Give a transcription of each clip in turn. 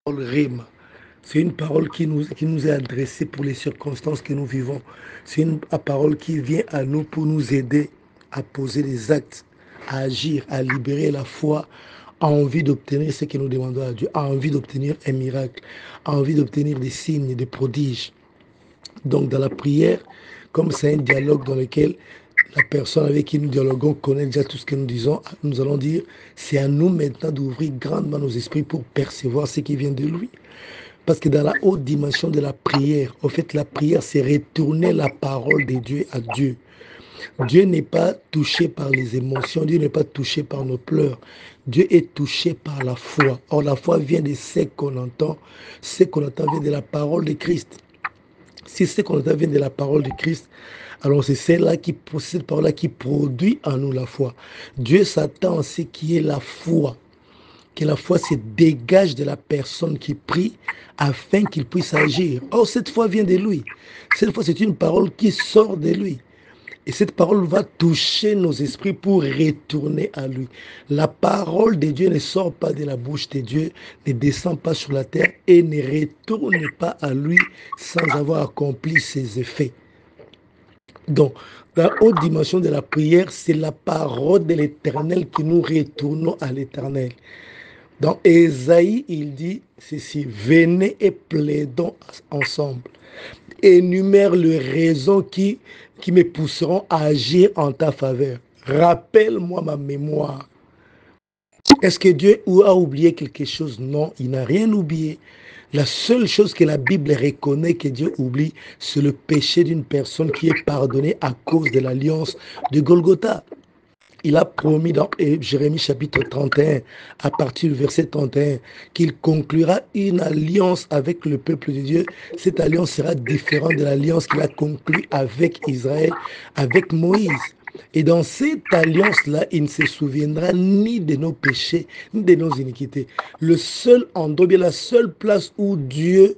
Rima. C'est une parole qui nous est adressée pour les circonstances que nous vivons. C'est une parole qui vient à nous pour nous aider à poser des actes, à agir, à libérer la foi, à envie d'obtenir ce que nous demandons à Dieu, à envie d'obtenir un miracle, à envie d'obtenir des signes, des prodiges. Donc dans la prière, comme c'est un dialogue dans lequel la personne avec qui nous dialoguons connaît déjà tout ce que nous disons, nous allons dire, c'est à nous maintenant d'ouvrir grandement nos esprits pour percevoir ce qui vient de lui. Parce que dans la haute dimension de la prière, en fait, la prière, c'est retourner la parole de Dieu à Dieu. Dieu n'est pas touché par les émotions, Dieu n'est pas touché par nos pleurs. Dieu est touché par la foi. Or, la foi vient de ce qu'on entend vient de la parole de Christ. Si ce qu'on entend vient de la parole de Christ, alors c'est cette parole-là qui produit en nous la foi. Dieu s'attend à ce qui est la foi, que la foi se dégage de la personne qui prie afin qu'il puisse agir. Or, cette foi vient de lui. Cette foi, c'est une parole qui sort de lui. Et cette parole va toucher nos esprits pour retourner à lui. La parole de Dieu ne sort pas de la bouche de Dieu, ne descend pas sur la terre et ne retourne pas à lui sans avoir accompli ses effets. Donc, dans la haute dimension de la prière, c'est la parole de l'Éternel que nous retournons à l'Éternel. Dans Ésaïe, il dit ceci, venez et plaidons ensemble. Énumère les raisons qui me pousseront à agir en ta faveur. Rappelle-moi ma mémoire. Est-ce que Dieu a oublié quelque chose? Non, il n'a rien oublié. La seule chose que la Bible reconnaît que Dieu oublie, c'est le péché d'une personne qui est pardonnée à cause de l'alliance de Golgotha. Il a promis dans Jérémie chapitre 31, à partir du verset 31, qu'il conclura une alliance avec le peuple de Dieu. Cette alliance sera différente de l'alliance qu'il a conclue avec Israël, avec Moïse. Et dans cette alliance-là, il ne se souviendra ni de nos péchés, ni de nos iniquités. Le seul endroit, la seule place où Dieu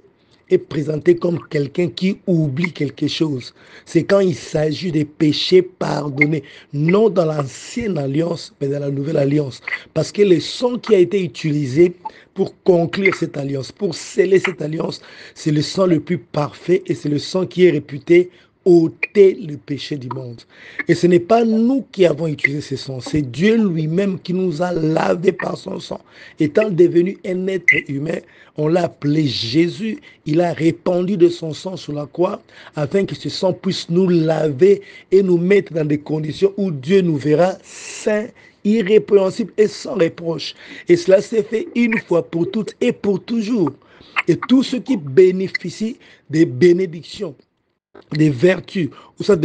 est présenté comme quelqu'un qui oublie quelque chose, c'est quand il s'agit des péchés pardonnés, non dans l'ancienne alliance, mais dans la nouvelle alliance. Parce que le sang qui a été utilisé pour conclure cette alliance, pour sceller cette alliance, c'est le sang le plus parfait et c'est le sang qui est réputé ôter le péché du monde. Et ce n'est pas nous qui avons utilisé ce sang, c'est Dieu lui-même qui nous a lavé par son sang. Étant devenu un être humain, on l'a appelé Jésus, il a répandu de son sang sur la croix afin que ce sang puisse nous laver et nous mettre dans des conditions où Dieu nous verra saints, irrépréhensibles et sans reproche. Et cela s'est fait une fois pour toutes et pour toujours. Et tous ceux qui bénéficient des bénédictions, des vertus, ou ça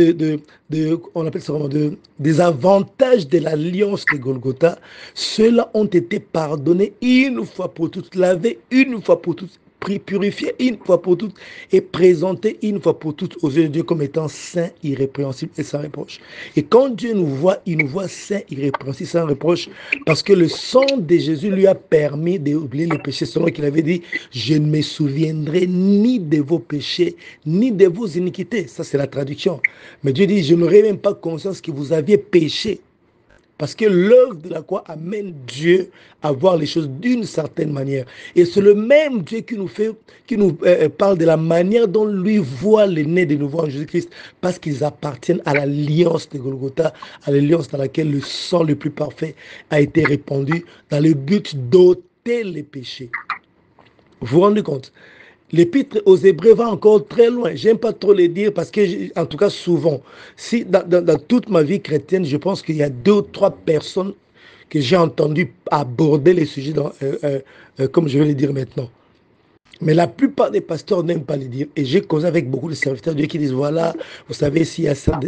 on appelle ça vraiment des avantages de l'alliance de Golgotha, ceux-là ont été pardonnés une fois pour toutes, lavés une fois pour toutes, purifiés une fois pour toutes et présentés une fois pour toutes aux yeux de Dieu comme étant saints, irrépréhensibles et sans reproche. Et quand Dieu nous voit, il nous voit saints, irrépréhensibles, sans reproche, parce que le sang de Jésus lui a permis d'oublier les péchés, selon qu'il avait dit, je ne me souviendrai ni de vos péchés, ni de vos iniquités. Ça, c'est la traduction. Mais Dieu dit, je n'aurais même pas conscience que vous aviez péché. Parce que l'œuvre de la croix amène Dieu à voir les choses d'une certaine manière. Et c'est le même Dieu qui nous parle de la manière dont lui voit les nés de nouveau en Jésus-Christ, parce qu'ils appartiennent à l'alliance de Golgotha, à l'alliance dans laquelle le sang le plus parfait a été répandu dans le but d'ôter les péchés. Vous vous rendez compte? L'épître aux Hébreux va encore très loin. J'aime pas trop le dire parce que, en tout cas, souvent, si dans toute ma vie chrétienne, je pense qu'il y a 2 ou 3 personnes que j'ai entendu aborder les sujets comme je vais le dire maintenant. Mais la plupart des pasteurs n'aiment pas le dire. Et j'ai causé avec beaucoup de serviteurs de Dieu qui disent, voilà, vous savez, si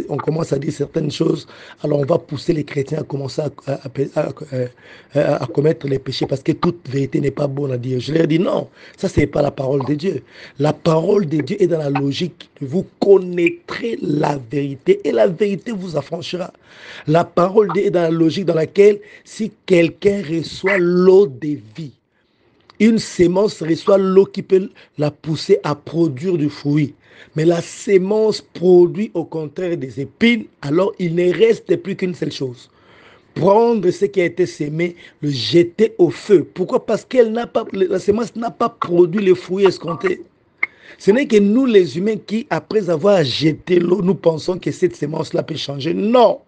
on commence à dire certaines choses, alors on va pousser les chrétiens à commencer à commettre les péchés parce que toute vérité n'est pas bonne à dire. Je leur dis, non, ça, ce n'est pas la parole de Dieu. La parole de Dieu est dans la logique. Vous connaîtrez la vérité et la vérité vous affranchira. La parole de Dieu est dans la logique dans laquelle si quelqu'un reçoit l'eau de vie, une sémence reçoit l'eau qui peut la pousser à produire du fruit. Mais la sémence produit au contraire des épines, alors il ne reste plus qu'une seule chose. prendre ce qui a été semé, le jeter au feu. Pourquoi? Parce que la semence n'a pas produit les fruits escomptés. Ce n'est que nous les humains qui, après avoir jeté l'eau, nous pensons que cette semence-là peut changer. Non!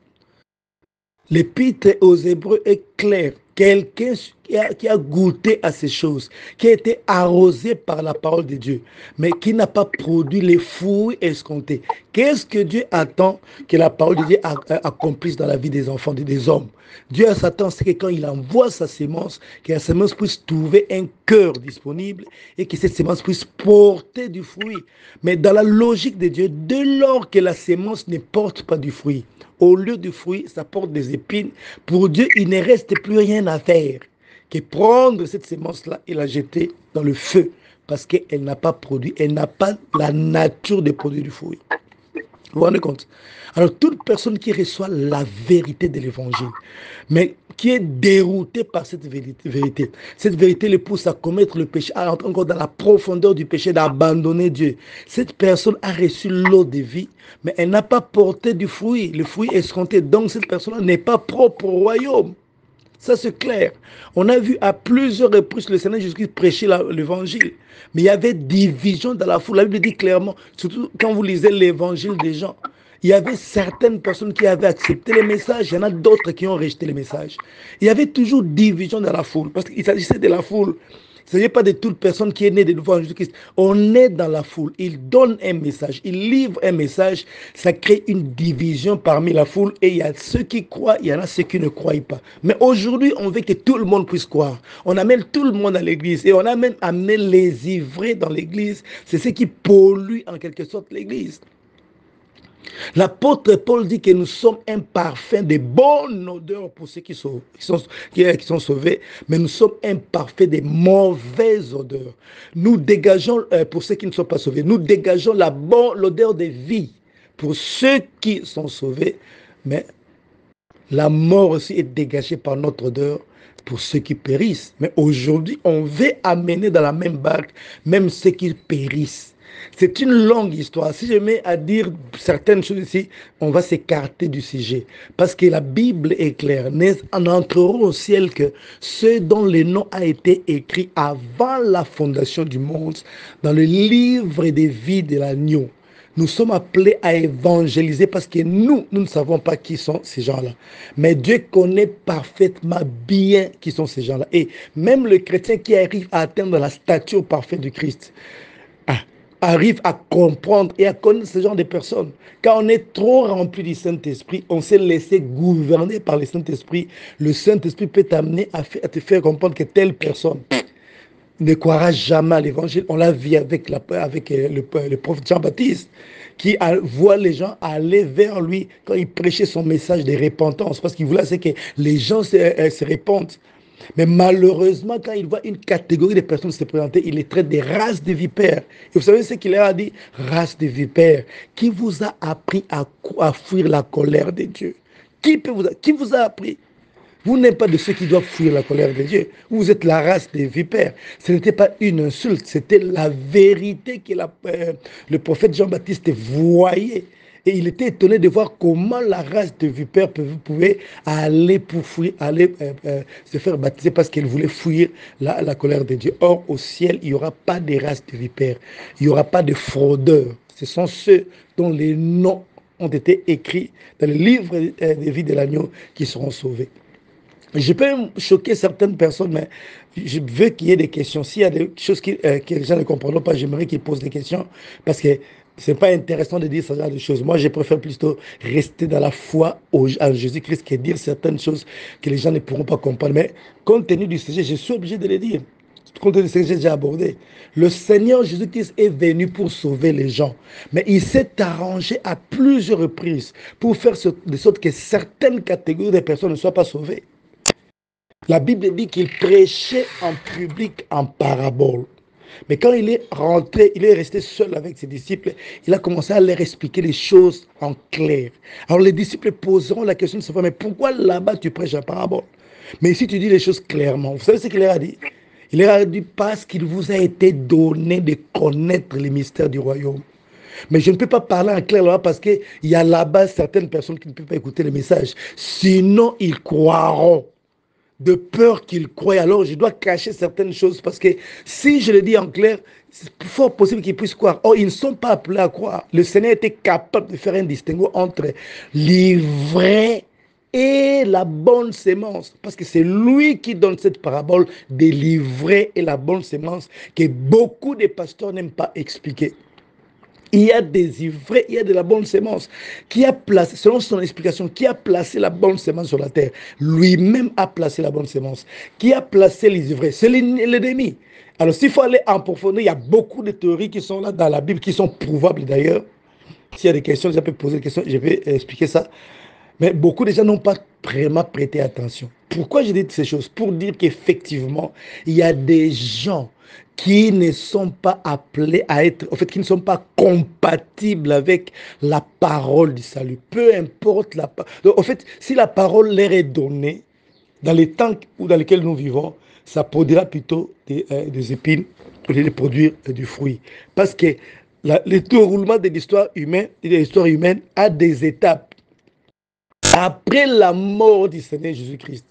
L'épître aux Hébreux est clair. Quelqu'un qui a goûté à ces choses, qui a été arrosé par la parole de Dieu, mais qui n'a pas produit les fruits escomptés. Qu'est-ce que Dieu attend que la parole de Dieu accomplisse dans la vie des enfants, des hommes? Dieu s'attend, c'est que quand il envoie sa sémence, que la sémence puisse trouver un cœur disponible et que cette sémence puisse porter du fruit. Mais dans la logique de Dieu, dès lors que la sémence ne porte pas du fruit, au lieu du fruit, ça porte des épines. Pour Dieu, il ne reste plus rien à faire que prendre cette sémence-là et la jeter dans le feu parce qu'elle n'a pas produit, elle n'a pas la nature de produire du fruit. Vous vous rendez compte? Alors, toute personne qui reçoit la vérité de l'évangile, mais qui est déroutée par cette vérité le pousse à commettre le péché, à entrer encore dans la profondeur du péché, d'abandonner Dieu. Cette personne a reçu l'eau de vie, mais elle n'a pas porté du fruit, le fruit escompté. Donc, cette personne n'est pas propre au royaume. Ça, c'est clair. On a vu à plusieurs reprises le Seigneur Jésus-Christ prêcher l'évangile. Mais il y avait division dans la foule. La Bible dit clairement, surtout quand vous lisez l'évangile des gens, il y avait certaines personnes qui avaient accepté les messages, il y en a d'autres qui ont rejeté les messages. Il y avait toujours division dans la foule, parce qu'il s'agissait de la foule. Il ne s'agit pas de toute personne qui est née de nouveau en Jésus-Christ. On est dans la foule. Il donne un message, il livre un message. Ça crée une division parmi la foule. Et il y a ceux qui croient, il y en a ceux qui ne croient pas. Mais aujourd'hui, on veut que tout le monde puisse croire. On amène tout le monde à l'église. Et on a même amené les ivrés dans l'église. C'est ce qui pollue en quelque sorte l'église. L'apôtre Paul dit que nous sommes un parfum de bonne odeur pour ceux qui sont sauvés, mais nous sommes un parfum de mauvaise odeur. Nous dégageons, pour ceux qui ne sont pas sauvés, nous dégageons l'odeur de vie pour ceux qui sont sauvés, mais la mort aussi est dégagée par notre odeur pour ceux qui périssent. Mais aujourd'hui, on veut amener dans la même barque même ceux qui périssent. C'est une longue histoire. Si je mets à dire certaines choses ici, on va s'écarter du sujet. Parce que la Bible est claire. Nous entrerons au ciel que ceux dont le nom a été écrit avant la fondation du monde, dans le livre des vies de l'agneau. Nous sommes appelés à évangéliser parce que nous ne savons pas qui sont ces gens-là. Mais Dieu connaît parfaitement bien qui sont ces gens-là. Et même le chrétien qui arrive à atteindre la stature parfaite du Christ, arrive à comprendre et à connaître ce genre de personnes. Quand on est trop rempli du Saint-Esprit, on s'est laissé gouverner par le Saint-Esprit. Le Saint-Esprit peut t'amener à te faire comprendre que telle personne ne croira jamais à l'évangile. On l'a vu avec le prophète Jean-Baptiste, qui voit les gens aller vers lui quand il prêchait son message de repentance, parce qu'il voulait que les gens se répandent. Mais malheureusement, quand il voit une catégorie de personnes se présenter, il les traite des races de vipères. Et vous savez ce qu'il leur a dit? Race de vipères. Qui vous a appris à fuir la colère de Dieu? Qui vous a appris? Vous n'êtes pas de ceux qui doivent fuir la colère de Dieu. Vous êtes la race des vipères. Ce n'était pas une insulte, c'était la vérité que le prophète Jean-Baptiste voyait. Et il était étonné de voir comment la race de vipères pouvait aller pour fuir, se faire baptiser parce qu'elle voulait fuir la colère de Dieu. Or, au ciel, il n'y aura pas de race de vipères. Il n'y aura pas de fraudeurs. Ce sont ceux dont les noms ont été écrits dans le livre des vies de l'agneau qui seront sauvés. Je peux choquer certaines personnes, mais je veux qu'il y ait des questions. S'il y a des choses que les gens ne comprennent pas, j'aimerais qu'ils posent des questions parce que ce n'est pas intéressant de dire ce genre de choses. Moi, je préfère plutôt rester dans la foi en Jésus-Christ que dire certaines choses que les gens ne pourront pas comprendre. Mais compte tenu du sujet, je suis obligé de le dire. Compte tenu du sujet que j'ai déjà abordé. Le Seigneur Jésus-Christ est venu pour sauver les gens. Mais il s'est arrangé à plusieurs reprises pour faire de sorte que certaines catégories de personnes ne soient pas sauvées. La Bible dit qu'il prêchait en public en parabole. Mais quand il est rentré, il est resté seul avec ses disciples, il a commencé à leur expliquer les choses en clair. Alors les disciples poseront la question de savoir, mais pourquoi là-bas tu prêches en parabole? Mais ici tu dis les choses clairement. Vous savez ce qu'il leur a dit? Il leur a dit parce qu'il vous a été donné de connaître les mystères du royaume. Mais je ne peux pas parler en clair là parce qu'il y a là-bas certaines personnes qui ne peuvent pas écouter le message. Sinon, ils croiront. De peur qu'ils croient. Alors, je dois cacher certaines choses parce que si je le dis en clair, c'est fort possible qu'ils puissent croire. Or, ils ne sont pas appelés à croire. Le Seigneur était capable de faire un distinguo entre l'ivraie et la bonne sémence. Parce que c'est lui qui donne cette parabole de l'ivraie et la bonne sémence que beaucoup de pasteurs n'aiment pas expliquer. Il y a des ivraies, il y a de la bonne sémence. Qui a placé, selon son explication, qui a placé la bonne sémence sur la terre? Lui-même a placé la bonne sémence. Qui a placé les ivraies? C'est l'ennemi. Alors, s'il faut aller en profondeur, il y a beaucoup de théories qui sont là dans la Bible, qui sont prouvables d'ailleurs. S'il y a des questions, je peux poser des questions, je vais expliquer ça. Mais beaucoup de gens n'ont pas vraiment prêté attention. Pourquoi je dis ces choses? Pour dire qu'effectivement, il y a des gens qui ne sont pas appelés à être, en fait, qui ne sont pas compatibles avec la parole du salut. Peu importe la parole. En fait, si la parole leur est donnée, dans les temps dans lesquels nous vivons, ça produira plutôt des épines au lieu de produire du fruit. Parce que le déroulement de l'histoire humaine a des étapes. Après la mort du Seigneur Jésus-Christ,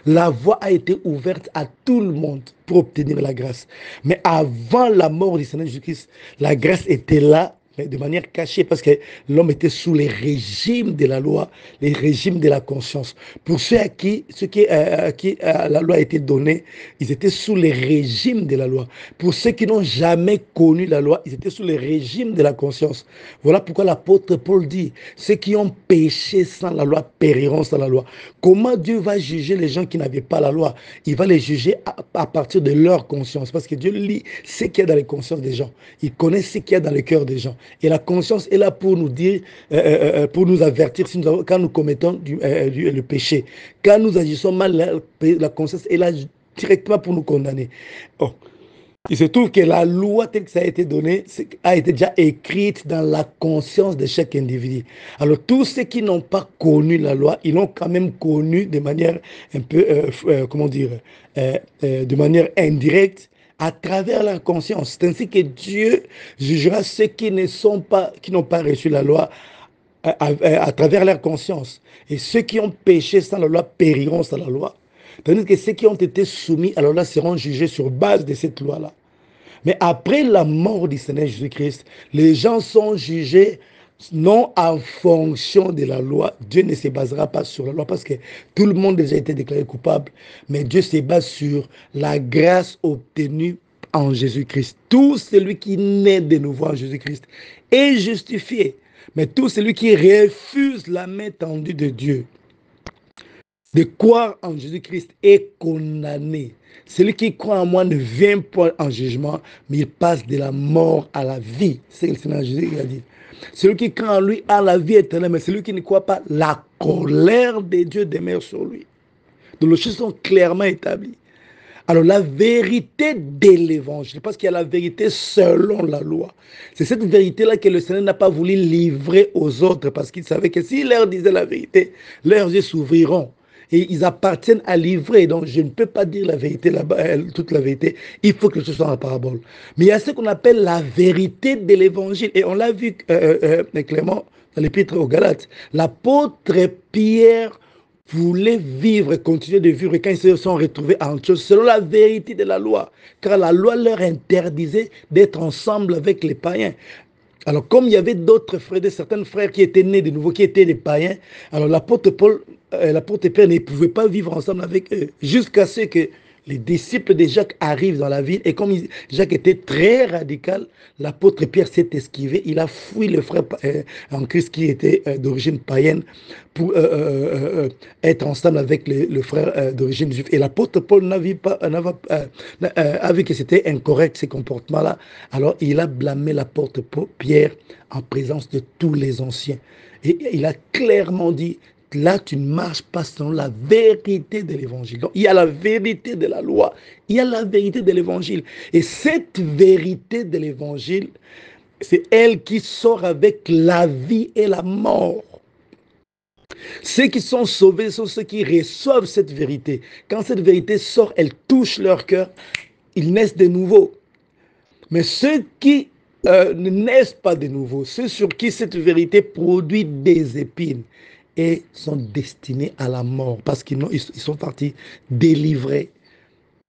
la voie a été ouverte à tout le monde pour obtenir la grâce. Mais avant la mort du Seigneur Jésus-Christ, la grâce était là, mais de manière cachée, parce que l'homme était sous les régimes de la loi, les régimes de la conscience. Pour ceux à qui la loi a été donnée, ils étaient sous les régimes de la loi. Pour ceux qui n'ont jamais connu la loi, ils étaient sous les régimes de la conscience. Voilà pourquoi l'apôtre Paul dit, ceux qui ont péché sans la loi périront sans la loi. Comment Dieu va juger les gens qui n'avaient pas la loi? Il va les juger à partir de leur conscience, parce que Dieu lit ce qu'il y a dans les consciences des gens. Il connaît ce qu'il y a dans le cœur des gens. Et la conscience est là pour nous dire, pour nous avertir quand nous commettons le péché. Quand nous agissons mal, la conscience est là directement pour nous condamner. Oh. Il se trouve que la loi telle que ça a été donnée a été déjà écrite dans la conscience de chaque individu. Alors tous ceux qui n'ont pas connu la loi, ils l'ont quand même connue de manière un peu, comment dire, de manière indirecte, à travers la conscience. C'est ainsi que Dieu jugera ceux qui n'ont pas reçu la loi à travers leur conscience. Et ceux qui ont péché sans la loi périront sans la loi. Tandis que ceux qui ont été soumis à la loi seront jugés sur base de cette loi-là. Mais après la mort du Seigneur Jésus-Christ, les gens sont jugés non en fonction de la loi. Dieu ne se basera pas sur la loi parce que tout le monde a déjà été déclaré coupable. Mais Dieu se base sur la grâce obtenue en Jésus-Christ. Tout celui qui naît de nouveau en Jésus-Christ est justifié. Mais tout celui qui refuse la main tendue de Dieu, de croire en Jésus-Christ, est condamné. Celui qui croit en moi ne vient pas en jugement, mais il passe de la mort à la vie. C'est ce que le Seigneur Jésus a dit. Celui qui croit en lui a la vie éternelle, mais celui qui ne croit pas, la colère de Dieu demeure sur lui. Donc les choses sont clairement établies. Alors la vérité de l'évangile, parce qu'il y a la vérité selon la loi. C'est cette vérité-là que le Seigneur n'a pas voulu livrer aux autres, parce qu'il savait que s'il leur disait la vérité, leurs yeux s'ouvriront. Et ils appartiennent à livrer. Donc, je ne peux pas dire la vérité là-bas, toute la vérité. Il faut que ce soit en parabole. Mais il y a ce qu'on appelle la vérité de l'évangile. Et on l'a vu clairement dans l'épître aux Galates. L'apôtre Pierre voulait vivre, continuer de vivre quand ils se sont retrouvés en chose selon la vérité de la loi. Car la loi leur interdisait d'être ensemble avec les païens. Alors, comme il y avait d'autres frères, certains frères qui étaient nés de nouveau, qui étaient des païens, alors l'apôtre Pierre ne pouvait pas vivre ensemble avec eux, jusqu'à ce que les disciples de Jacques arrivent dans la ville. Et comme Jacques était très radical, l'apôtre Pierre s'est esquivé. Il a fui le frère en Christ qui était d'origine païenne pour être ensemble avec le frère d'origine juive. Et l'apôtre Paul a vu que c'était incorrect ces comportements-là. Alors il a blâmé l'apôtre Pierre en présence de tous les anciens. Et il a clairement dit, là, tu ne marches pas selon la vérité de l'évangile. Donc, il y a la vérité de la loi, il y a la vérité de l'évangile. Et cette vérité de l'évangile, c'est elle qui sort avec la vie et la mort. Ceux qui sont sauvés sont ceux qui reçoivent cette vérité. Quand cette vérité sort, elle touche leur cœur, ils naissent de nouveau. Mais ceux qui ne naissent pas de nouveau. Ceux sur qui cette vérité produit des épines et sont destinés à la mort parce ils sont partis délivrés.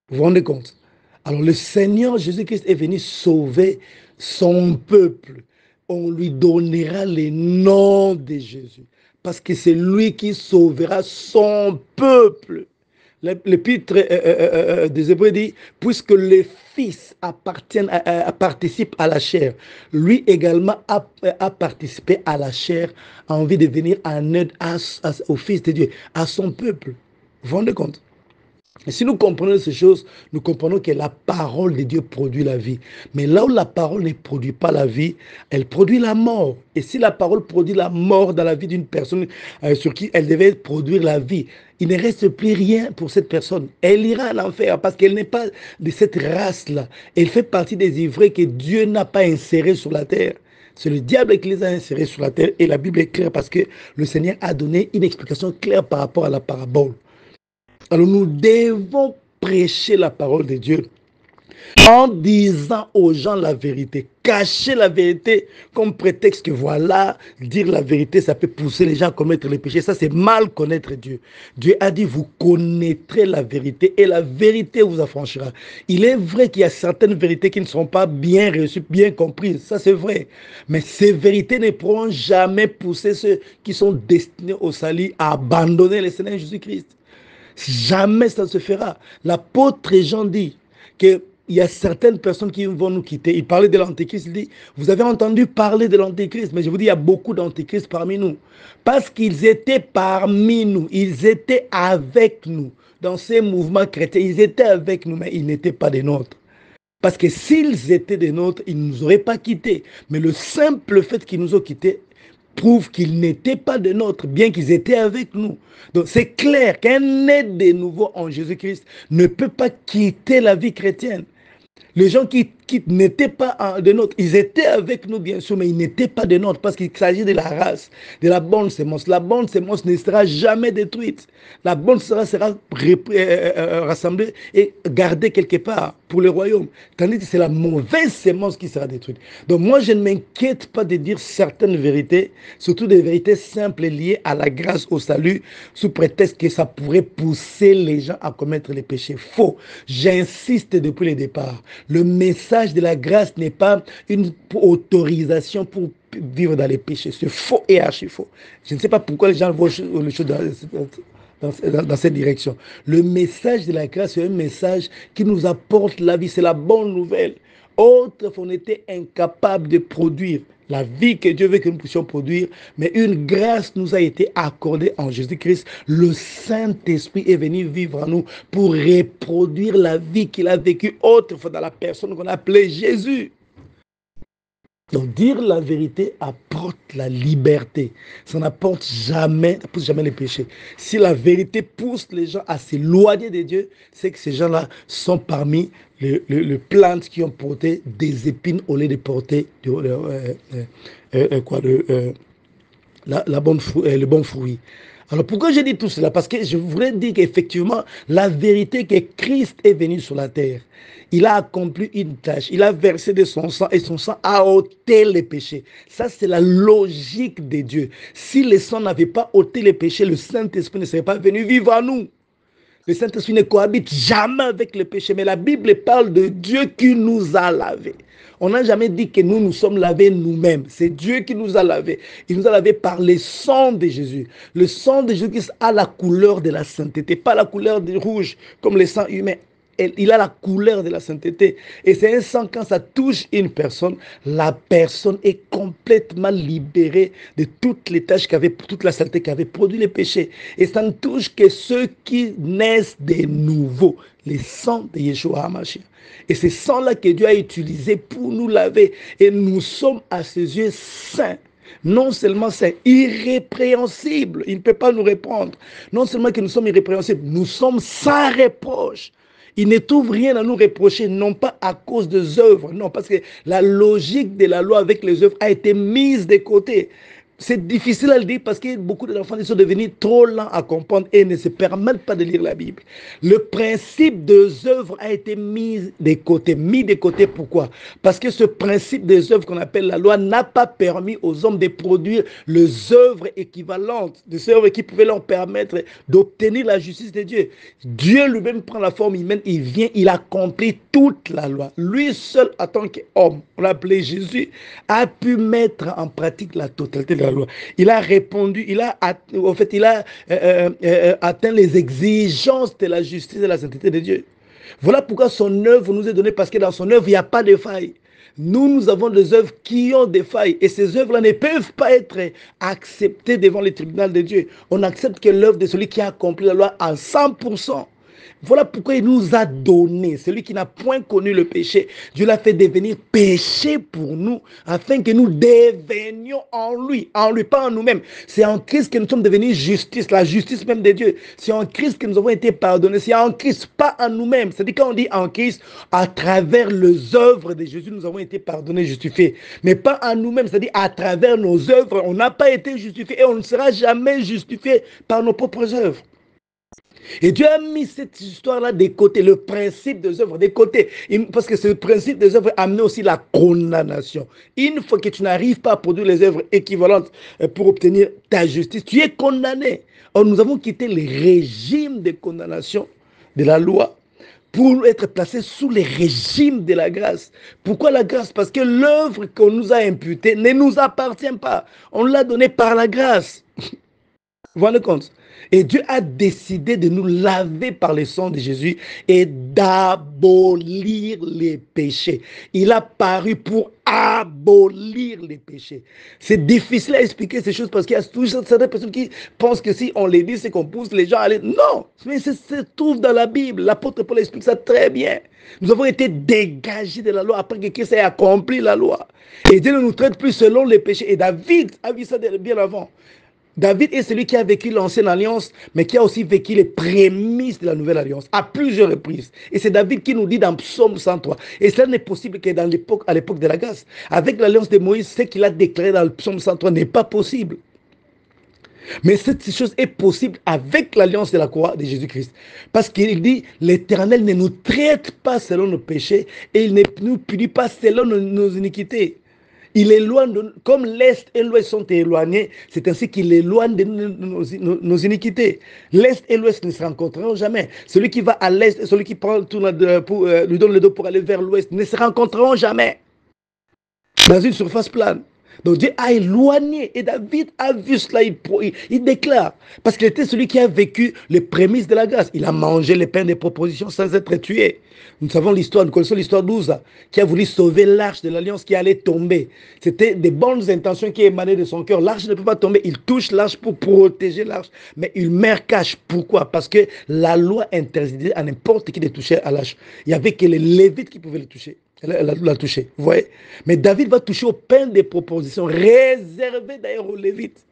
Vous vous rendez compte? Alors le Seigneur Jésus-Christ est venu sauver son peuple. On lui donnera le nom de Jésus parce que c'est lui qui sauvera son peuple. L'épître des Hébreux dit, puisque le Fils participe à la chair, lui également a participé à la chair, a envie de venir en aide au Fils de Dieu, à son peuple. Vous vous rendez compte? Et si nous comprenons ces choses, nous comprenons que la parole de Dieu produit la vie. Mais là où la parole ne produit pas la vie, elle produit la mort. Et si la parole produit la mort dans la vie d'une personne sur qui elle devait produire la vie, il ne reste plus rien pour cette personne. Elle ira à l'enfer parce qu'elle n'est pas de cette race-là. Elle fait partie des ivrés que Dieu n'a pas insérés sur la terre. C'est le diable qui les a insérés sur la terre. Et la Bible est claire parce que le Seigneur a donné une explication claire par rapport à la parabole. Alors nous devons prêcher la parole de Dieu en disant aux gens la vérité. Cacher la vérité comme prétexte que voilà, dire la vérité, ça peut pousser les gens à commettre les péchés. Ça, c'est mal connaître Dieu. Dieu a dit, vous connaîtrez la vérité et la vérité vous affranchira. Il est vrai qu'il y a certaines vérités qui ne sont pas bien reçues, bien comprises. Ça, c'est vrai. Mais ces vérités ne pourront jamais pousser ceux qui sont destinés au salut à abandonner le Seigneur Jésus-Christ. Jamais ça ne se fera. L'apôtre Jean dit qu'il y a certaines personnes qui vont nous quitter. Il parlait de l'Antéchrist. Il dit, vous avez entendu parler de l'Antéchrist, mais je vous dis, il y a beaucoup d'Antéchrist parmi nous. Parce qu'ils étaient parmi nous, ils étaient avec nous. Dans ces mouvements chrétiens, ils étaient avec nous, mais ils n'étaient pas des nôtres. Parce que s'ils étaient des nôtres, ils ne nous auraient pas quittés. Mais le simple fait qu'ils nous ont quittés prouve qu'ils n'étaient pas de nôtres, bien qu'ils étaient avec nous. Donc c'est clair qu'un né de nouveau en Jésus-Christ ne peut pas quitter la vie chrétienne. Les gens qui n'étaient pas de nôtres, ils étaient avec nous bien sûr, mais ils n'étaient pas de nôtres parce qu'il s'agit de la race, de la bonne sémence. La bonne sémence ne sera jamais détruite. La bonne sera rassemblée et gardée quelque part pour le royaume. Tandis que c'est la mauvaise sémence qui sera détruite. Donc moi, je ne m'inquiète pas de dire certaines vérités, surtout des vérités simples liées à la grâce, au salut, sous prétexte que ça pourrait pousser les gens à commettre les péchés. Faux. J'insiste depuis le départ. Le message de la grâce n'est pas une autorisation pour vivre dans les péchés. C'est faux et archi faux. Je ne sais pas pourquoi les gens voient les choses dans cette direction. Le message de la grâce, c'est un message qui nous apporte la vie. C'est la bonne nouvelle. Autrefois, on était incapable de produire la vie que Dieu veut que nous puissions produire, mais une grâce nous a été accordée en Jésus-Christ. Le Saint-Esprit est venu vivre en nous pour reproduire la vie qu'il a vécue autrefois dans la personne qu'on appelait Jésus. Donc dire la vérité apporte la liberté. Ça n'apporte jamais, ça pousse jamais les péchés. Si la vérité pousse les gens à s'éloigner de Dieu, c'est que ces gens-là sont parmi les plantes qui ont porté des épines au lieu de porter le bon fruit. Alors pourquoi j'ai dit tout cela? Parce que je voudrais dire qu'effectivement, la vérité que Christ est venu sur la terre, il a accompli une tâche, il a versé de son sang et son sang a ôté les péchés. Ça, c'est la logique de Dieu. Si le sang n'avait pas ôté les péchés, le Saint-Esprit ne serait pas venu vivre en nous. Le Saint-Esprit ne cohabite jamais avec le péché, mais la Bible parle de Dieu qui nous a lavés. On n'a jamais dit que nous sommes lavés nous-mêmes. C'est Dieu qui nous a lavés. Il nous a lavés par le sang de Jésus. Le sang de Jésus a la couleur de la sainteté, pas la couleur du rouge comme le sang humain. Il a la couleur de la sainteté. Et c'est un sang, quand ça touche une personne, la personne est complètement libérée de toutes les tâches toute la saleté qui avait produit les péchés. Et ça ne touche que ceux qui naissent de nouveau. Les sangs de Yeshua HaMashiach. Et c'est ce sang-là que Dieu a utilisé pour nous laver. Et nous sommes à ses yeux saints. Non seulement c'est irrépréhensible, il ne peut pas nous reprendre. Non seulement que nous sommes irrépréhensibles, nous sommes sans reproche. Il ne trouve rien à nous reprocher, non pas à cause des œuvres, non, parce que la logique de la loi avec les œuvres a été mise de côté. C'est difficile à le dire parce que beaucoup d'enfants sont devenus trop lents à comprendre et ne se permettent pas de lire la Bible. Le principe des œuvres a été mis de côté. Pourquoi? Parce que ce principe des œuvres qu'on appelle la loi n'a pas permis aux hommes de produire les œuvres équivalentes, des œuvres qui pouvaient leur permettre d'obtenir la justice de Dieu. Dieu lui-même prend la forme humaine, il vient, il accomplit toute la loi. Lui seul, en tant qu'homme, on l'appelait Jésus, a pu mettre en pratique la totalité de la loi. Il a répondu, il a atteint les exigences de la justice et de la sainteté de Dieu. Voilà pourquoi son œuvre nous est donnée, parce que dans son œuvre, il n'y a pas de faille. Nous avons des œuvres qui ont des failles et ces œuvres-là ne peuvent pas être acceptées devant le tribunal de Dieu. On accepte que l'œuvre de celui qui a accompli la loi à 100%. Voilà pourquoi il nous a donné, celui qui n'a point connu le péché, Dieu l'a fait devenir péché pour nous, afin que nous devenions en lui, pas en nous-mêmes. C'est en Christ que nous sommes devenus justice, la justice même de Dieu. C'est en Christ que nous avons été pardonnés, c'est en Christ, pas en nous-mêmes. C'est-à-dire quand on dit en Christ, à travers les œuvres de Jésus, nous avons été pardonnés, justifiés. Mais pas en nous-mêmes, c'est-à-dire à travers nos œuvres, on n'a pas été justifiés et on ne sera jamais justifié par nos propres œuvres. Et Dieu a mis cette histoire-là de côté, le principe des œuvres de côté. Parce que ce principe des œuvres a amené aussi la condamnation. Une fois que tu n'arrives pas à produire les œuvres équivalentes pour obtenir ta justice, tu es condamné. Or, nous avons quitté le régime de condamnation de la loi pour être placés sous le régime de la grâce. Pourquoi la grâce? Parce que l'œuvre qu'on nous a imputée ne nous appartient pas. On l'a donnée par la grâce. Vous vous rendez compte? Et Dieu a décidé de nous laver par le sang de Jésus et d'abolir les péchés. Il a paru pour abolir les péchés. C'est difficile à expliquer ces choses parce qu'il y a toujours certaines personnes qui pensent que si on les dit, c'est qu'on pousse les gens à aller. Non, mais ça se trouve dans la Bible. L'apôtre Paul explique ça très bien. Nous avons été dégagés de la loi après que Christ ait accompli la loi. Et Dieu ne nous traite plus selon les péchés. Et David a vu ça bien avant. David est celui qui a vécu l'ancienne alliance, mais qui a aussi vécu les prémices de la nouvelle alliance à plusieurs reprises. Et c'est David qui nous dit dans Psaume 103. Et cela n'est possible que à l'époque de la grâce. Avec l'alliance de Moïse, ce qu'il a déclaré dans le Psaume 103 n'est pas possible. Mais cette chose est possible avec l'alliance de la croix de Jésus-Christ. Parce qu'il dit, l'Éternel ne nous traite pas selon nos péchés et il ne nous punit pas selon nos iniquités. Il éloigne, comme l'Est et l'Ouest sont éloignés, c'est ainsi qu'il éloigne de nos iniquités. L'Est et l'Ouest ne se rencontreront jamais. Celui qui va à l'Est et celui qui lui donne le dos pour aller vers l'Ouest ne se rencontreront jamais dans une surface plane. Donc Dieu a éloigné et David a vu cela, il déclare, parce qu'il était celui qui a vécu les prémices de la grâce. Il a mangé les pains des propositions sans être tué. Nous savons l'histoire, nous connaissons l'histoire d'Ouza, qui a voulu sauver l'arche de l'alliance qui allait tomber. C'était des bonnes intentions qui émanaient de son cœur. L'arche ne peut pas tomber, il touche l'arche pour protéger l'arche, mais il meurt cache. Pourquoi? Parce que la loi interdisait à n'importe qui de toucher à l'arche. Il n'y avait que les Lévites qui pouvaient le toucher. La toucher, vous voyez. Mais David va toucher au pain des propositions, réservé d'ailleurs aux Lévites.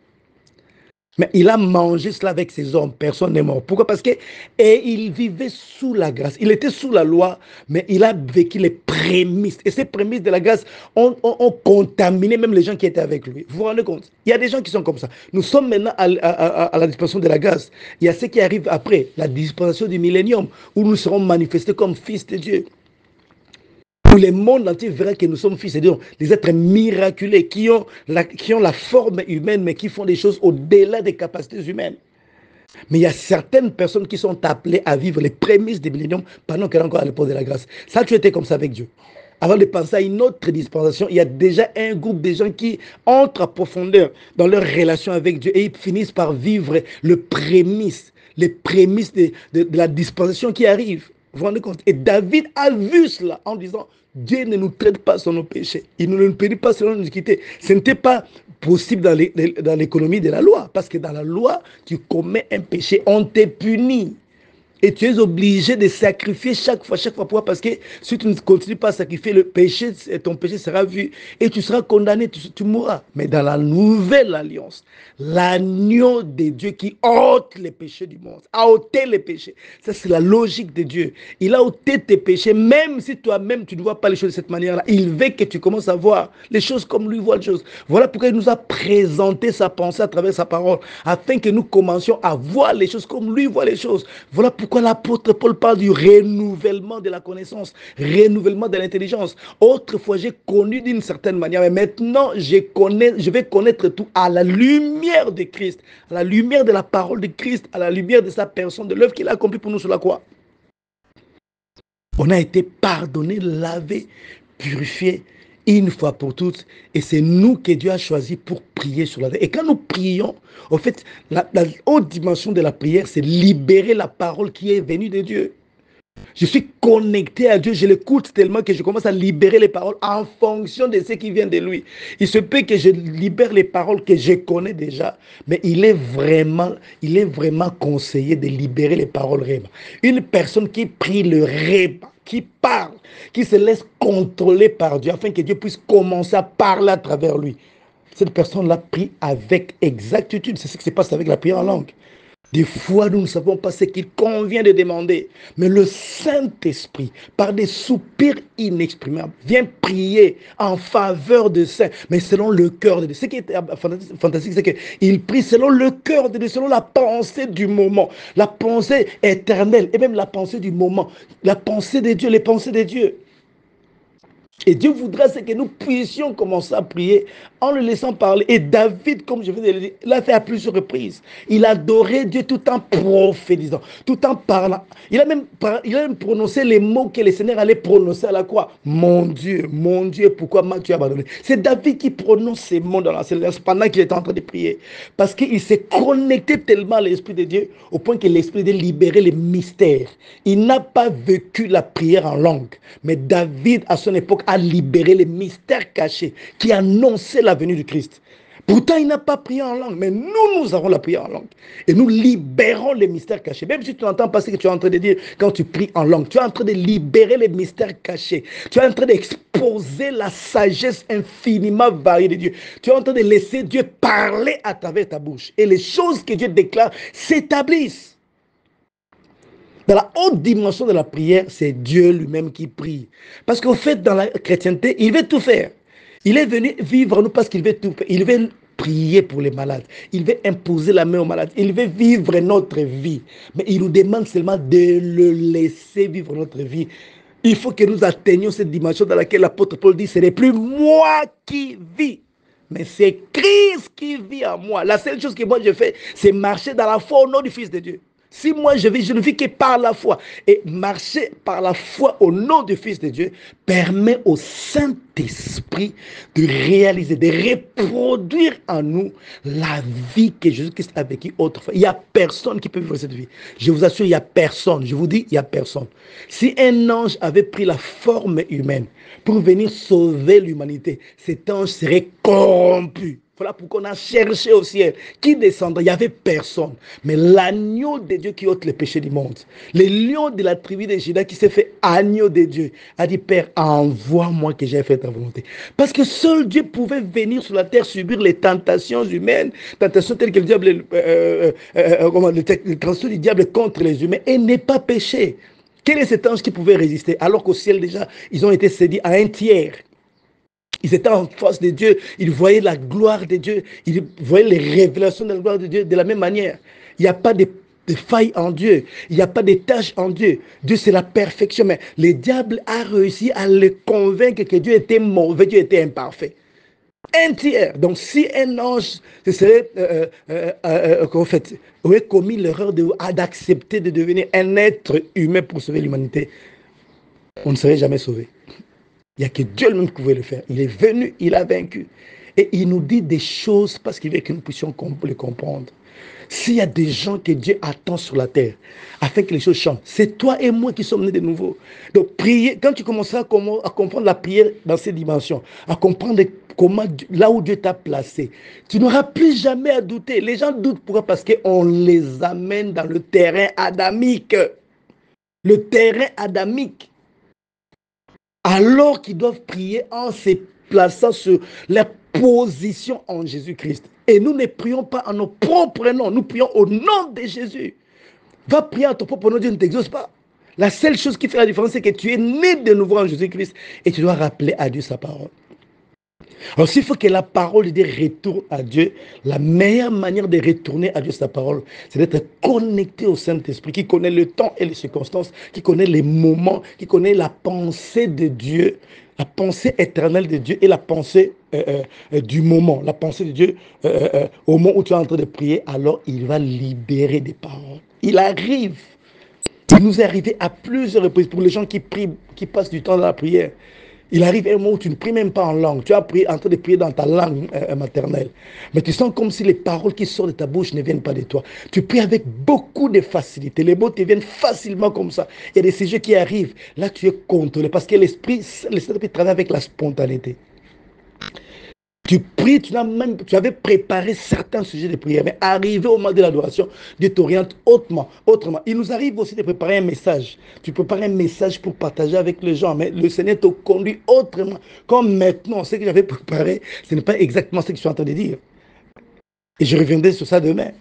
Mais il a mangé cela avec ses hommes, personne n'est mort. Pourquoi? Parce qu'il vivait sous la grâce. Il était sous la loi, mais il a vécu les prémices. Et ces prémices de la grâce ont contaminé même les gens qui étaient avec lui. Vous vous rendez compte? Il y a des gens qui sont comme ça. Nous sommes maintenant à la dispensation de la grâce. Il y a ce qui arrive après, la dispensation du millénium, où nous serons manifestés comme fils de Dieu. Où le monde entier verra que nous sommes fils de Dieu, des êtres miraculés qui ont la forme humaine, mais qui font des choses au-delà des capacités humaines. Mais il y a certaines personnes qui sont appelées à vivre les prémices des milléniums pendant qu'elles sont encore à l'époque de la grâce. Ça, tu étais comme ça avec Dieu. Avant de penser à une autre dispensation, il y a déjà un groupe de gens qui entrent à profondeur dans leur relation avec Dieu et ils finissent par vivre les prémices de la dispensation qui arrive. Vous vous rendez compte? Et David a vu cela en disant, Dieu ne nous traite pas sur nos péchés. Il ne nous punit pas selon nos iniquités. Ce n'était pas possible dans l'économie de la loi. Parce que dans la loi, tu commets un péché, on te punit. Et tu es obligé de sacrifier chaque fois. Pourquoi? Parce que si tu ne continues pas à sacrifier, le péché, ton péché sera vu et tu seras condamné, tu mourras. Mais dans la nouvelle alliance, l'agneau de Dieu qui ôte les péchés du monde, a ôté les péchés. Ça, c'est la logique de Dieu. Il a ôté tes péchés, même si toi-même, tu ne vois pas les choses de cette manière-là. Il veut que tu commences à voir les choses comme lui voit les choses. Voilà pourquoi il nous a présenté sa pensée à travers sa parole, afin que nous commencions à voir les choses comme lui voit les choses. Voilà pourquoi l'apôtre Paul parle du renouvellement de la connaissance, renouvellement de l'intelligence. Autrefois, j'ai connu d'une certaine manière, mais maintenant, je vais connaître tout à la lumière de Christ, à la lumière de la parole de Christ, à la lumière de sa personne, de l'œuvre qu'il a accomplie pour nous sur la croix. On a été pardonné, lavé, purifié une fois pour toutes. Et c'est nous que Dieu a choisi pour prier sur la terre. Et quand nous prions, en fait, la haute dimension de la prière, c'est libérer la parole qui est venue de Dieu. Je suis connecté à Dieu, je l'écoute tellement que je commence à libérer les paroles en fonction de ce qui vient de lui. Il se peut que je libère les paroles que je connais déjà, mais il est vraiment conseillé de libérer les paroles Réma. Une personne qui prie le Réma, qui parle, qui se laisse contrôler par Dieu, afin que Dieu puisse commencer à parler à travers lui. Cette personne-là prie avec exactitude. C'est ce qui se passe avec la prière en langue. Des fois, nous ne savons pas ce qu'il convient de demander. Mais le Saint-Esprit, par des soupirs inexprimables, vient prier en faveur de ça, mais selon le cœur de Dieu. Ce qui est fantastique, c'est qu'il prie selon le cœur de Dieu, selon la pensée du moment, la pensée éternelle, et même la pensée du moment, la pensée de Dieu, les pensées de Dieu. Et Dieu voudra que nous puissions commencer à prier en le laissant parler. Et David, comme je viens de le dire, l'a fait à plusieurs reprises. Il adorait Dieu tout en prophétisant, tout en parlant. Il a même prononcé les mots que le Seigneur allait prononcer à la croix. Mon Dieu, pourquoi m'as-tu abandonné? C'est David qui prononce ces mots dans la célébration pendant qu'il était en train de prier. Parce qu'il s'est connecté tellement à l'Esprit de Dieu au point que l'Esprit de Dieu libérait les mystères. Il n'a pas vécu la prière en langue. Mais David, à son époque, a libéré les mystères cachés qui annonçaient la venue du Christ. Pourtant, il n'a pas prié en langue, mais nous avons la prière en langue. Et nous libérons les mystères cachés. Même si tu n'entends pas ce que tu es en train de dire quand tu pries en langue, tu es en train de libérer les mystères cachés. Tu es en train d'exposer la sagesse infiniment variée de Dieu. Tu es en train de laisser Dieu parler à travers ta bouche. Et les choses que Dieu déclare s'établissent. Dans la haute dimension de la prière, c'est Dieu lui-même qui prie. Parce qu'au fait, dans la chrétienté, il veut tout faire. Il est venu vivre en nous parce qu'il veut tout faire. Il veut prier pour les malades. Il veut imposer la main aux malades. Il veut vivre notre vie. Mais il nous demande seulement de le laisser vivre notre vie. Il faut que nous atteignions cette dimension dans laquelle l'apôtre Paul dit, ce n'est plus moi qui vis, mais c'est Christ qui vit en moi. La seule chose que moi je fais, c'est marcher dans la foi au nom du Fils de Dieu. Si moi je ne vis que par la foi. Et marcher par la foi au nom du Fils de Dieu permet au Saint-Esprit de réaliser, de reproduire en nous la vie que Jésus-Christ a vécue autrefois. Il n'y a personne qui peut vivre cette vie. Je vous assure, il n'y a personne. Je vous dis, il n'y a personne. Si un ange avait pris la forme humaine pour venir sauver l'humanité, cet ange serait corrompu. Voilà pourquoi on a cherché au ciel. Qui descendrait? Il n'y avait personne. Mais l'agneau de Dieu qui ôte les péchés du monde, le lion de la tribu de Juda qui s'est fait agneau de Dieu, a dit, Père, envoie-moi que j'ai fait ta volonté. Parce que seul Dieu pouvait venir sur la terre subir les tentations humaines, tentations telles que le diable, le transport du diable contre les humains, et n'est pas péché. Quel est cet ange qui pouvait résister? Alors qu'au ciel déjà, ils ont été séduits à un tiers. Ils étaient en face de Dieu, ils voyaient la gloire de Dieu, ils voyaient les révélations de la gloire de Dieu de la même manière. Il n'y a pas de failles en Dieu, il n'y a pas de tâches en Dieu. Dieu, c'est la perfection. Mais le diable a réussi à le convaincre que Dieu était mauvais, Dieu était imparfait. Un tiers. Donc, si un ange aurait commis l'erreur d'accepter de devenir un être humain pour sauver l'humanité, on ne serait jamais sauvé. Il n'y a que Dieu lui-même qui pouvait le faire. Il est venu, il a vaincu. Et il nous dit des choses parce qu'il veut que nous puissions les comprendre. S'il y a des gens que Dieu attend sur la terre, afin que les choses changent, c'est toi et moi qui sommes nés de nouveau. Donc, prier, quand tu commenceras à comprendre la prière dans ces dimensions, à comprendre comment, là où Dieu t'a placé, tu n'auras plus jamais à douter. Les gens doutent pourquoi? Parce qu'on les amène dans le terrain adamique. le terrain adamique, alors qu'ils doivent prier en se plaçant sur leur position en Jésus-Christ. Et nous ne prions pas en nos propres noms, nous prions au nom de Jésus. Va prier à ton propre nom, Dieu ne t'exauce pas. La seule chose qui fait la différence, c'est que tu es né de nouveau en Jésus-Christ et tu dois rappeler à Dieu sa parole. Alors s'il faut que la parole de Dieu retourne à Dieu, la meilleure manière de retourner à Dieu sa parole, c'est d'être connecté au Saint-Esprit qui connaît le temps et les circonstances, qui connaît les moments, qui connaît la pensée de Dieu, la pensée éternelle de Dieu et la pensée du moment, la pensée de Dieu au moment où tu es en train de prier, alors il va libérer des paroles. Il arrive. Il nous est arrivé à plusieurs reprises pour les gens qui prient, qui passent du temps dans la prière. Il arrive un moment où tu ne pries même pas en langue. Tu as prié en train de prier dans ta langue maternelle. Mais tu sens comme si les paroles qui sortent de ta bouche ne viennent pas de toi. Tu pries avec beaucoup de facilité. Les mots te viennent facilement comme ça. Il y a des sujets qui arrivent. Là, tu es contrôlé parce que l'esprit travaille avec la spontanéité. Tu pries, tu avais préparé certains sujets de prière, mais arrivé au moment de l'adoration, Dieu t'oriente autrement. Il nous arrive aussi de préparer un message. Tu prépares un message pour partager avec les gens, mais le Seigneur te conduit autrement. Comme maintenant, ce que j'avais préparé, ce n'est pas exactement ce que je suis en train de dire. Et je reviendrai sur ça demain.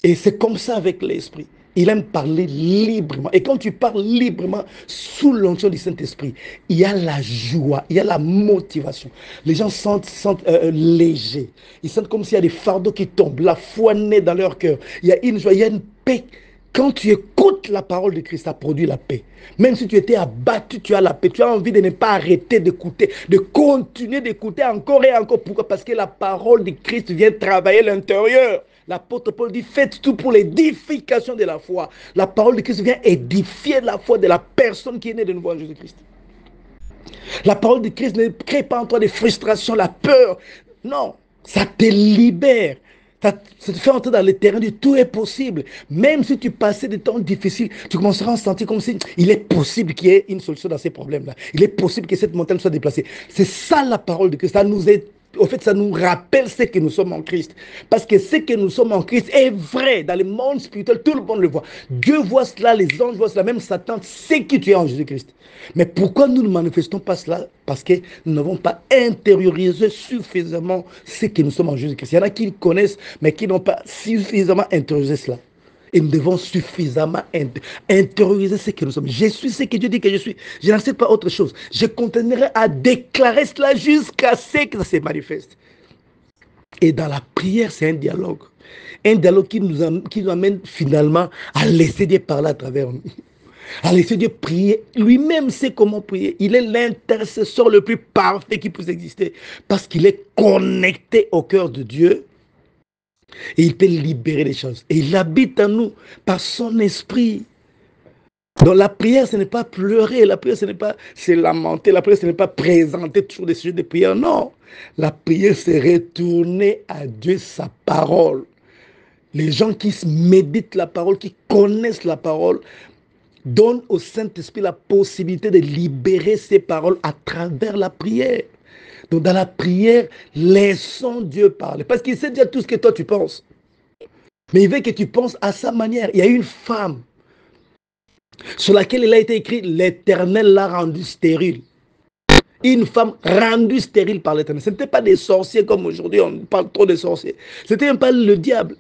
Et c'est comme ça avec l'Esprit. Il aime parler librement. Et quand tu parles librement, sous l'onction du Saint-Esprit, il y a la joie, il y a la motivation. Les gens sentent légers. Ils sentent comme s'il y a des fardeaux qui tombent. La foi naît dans leur cœur. Il y a une joie, il y a une paix. Quand tu écoutes la parole de Christ, ça produit la paix. Même si tu étais abattu, tu as la paix. Tu as envie de ne pas arrêter d'écouter, de continuer d'écouter encore et encore. Pourquoi? Parce que la parole de Christ vient travailler l'intérieur. L'apôtre Paul dit, faites tout pour l'édification de la foi. La parole de Christ vient édifier la foi de la personne qui est née de nouveau en Jésus-Christ. La parole de Christ ne crée pas en toi des frustrations, la peur. Non, ça te libère. Ça te fait entrer dans le terrain du tout est possible. Même si tu passais des temps difficiles, tu commenceras à sentir comme si il est possible qu'il y ait une solution dans ces problèmes-là. Il est possible que cette montagne soit déplacée. C'est ça la parole de Christ. Ça nous aide. Au fait, ça nous rappelle ce que nous sommes en Christ. Parce que ce que nous sommes en Christ est vrai. Dans le monde spirituel, tout le monde le voit. Dieu voit cela, les anges voient cela, même Satan sait qui tu es en Jésus-Christ. Mais pourquoi nous ne manifestons pas cela? Parce que nous n'avons pas intériorisé suffisamment ce que nous sommes en Jésus-Christ. Il y en a qui le connaissent, mais qui n'ont pas suffisamment intériorisé cela. Et nous devons suffisamment intérioriser ce que nous sommes. Je suis ce que Dieu dit que je suis. Je n'accepte pas autre chose. Je continuerai à déclarer cela jusqu'à ce que ça se manifeste. Et dans la prière, c'est un dialogue. Un dialogue qui nous amène finalement à laisser Dieu parler à travers nous. À laisser Dieu prier. Lui-même sait comment prier. Il est l'intercesseur le plus parfait qui puisse exister. Parce qu'il est connecté au cœur de Dieu. Et il peut libérer les choses. Et il habite en nous par son esprit. Donc la prière, ce n'est pas pleurer. La prière, ce n'est pas se lamenter. La prière, ce n'est pas présenter toujours des sujets de prière. Non. La prière, c'est retourner à Dieu sa parole. Les gens qui méditent la parole, qui connaissent la parole, donnent au Saint-Esprit la possibilité de libérer ses paroles à travers la prière. Donc dans la prière, laissons Dieu parler. Parce qu'il sait déjà tout ce que toi tu penses. Mais il veut que tu penses à sa manière. Il y a une femme sur laquelle il a été écrit, l'Éternel l'a rendue stérile. Une femme rendue stérile par l'Éternel. Ce n'était pas des sorciers comme aujourd'hui, on parle trop de sorciers. C'était même pas le diable.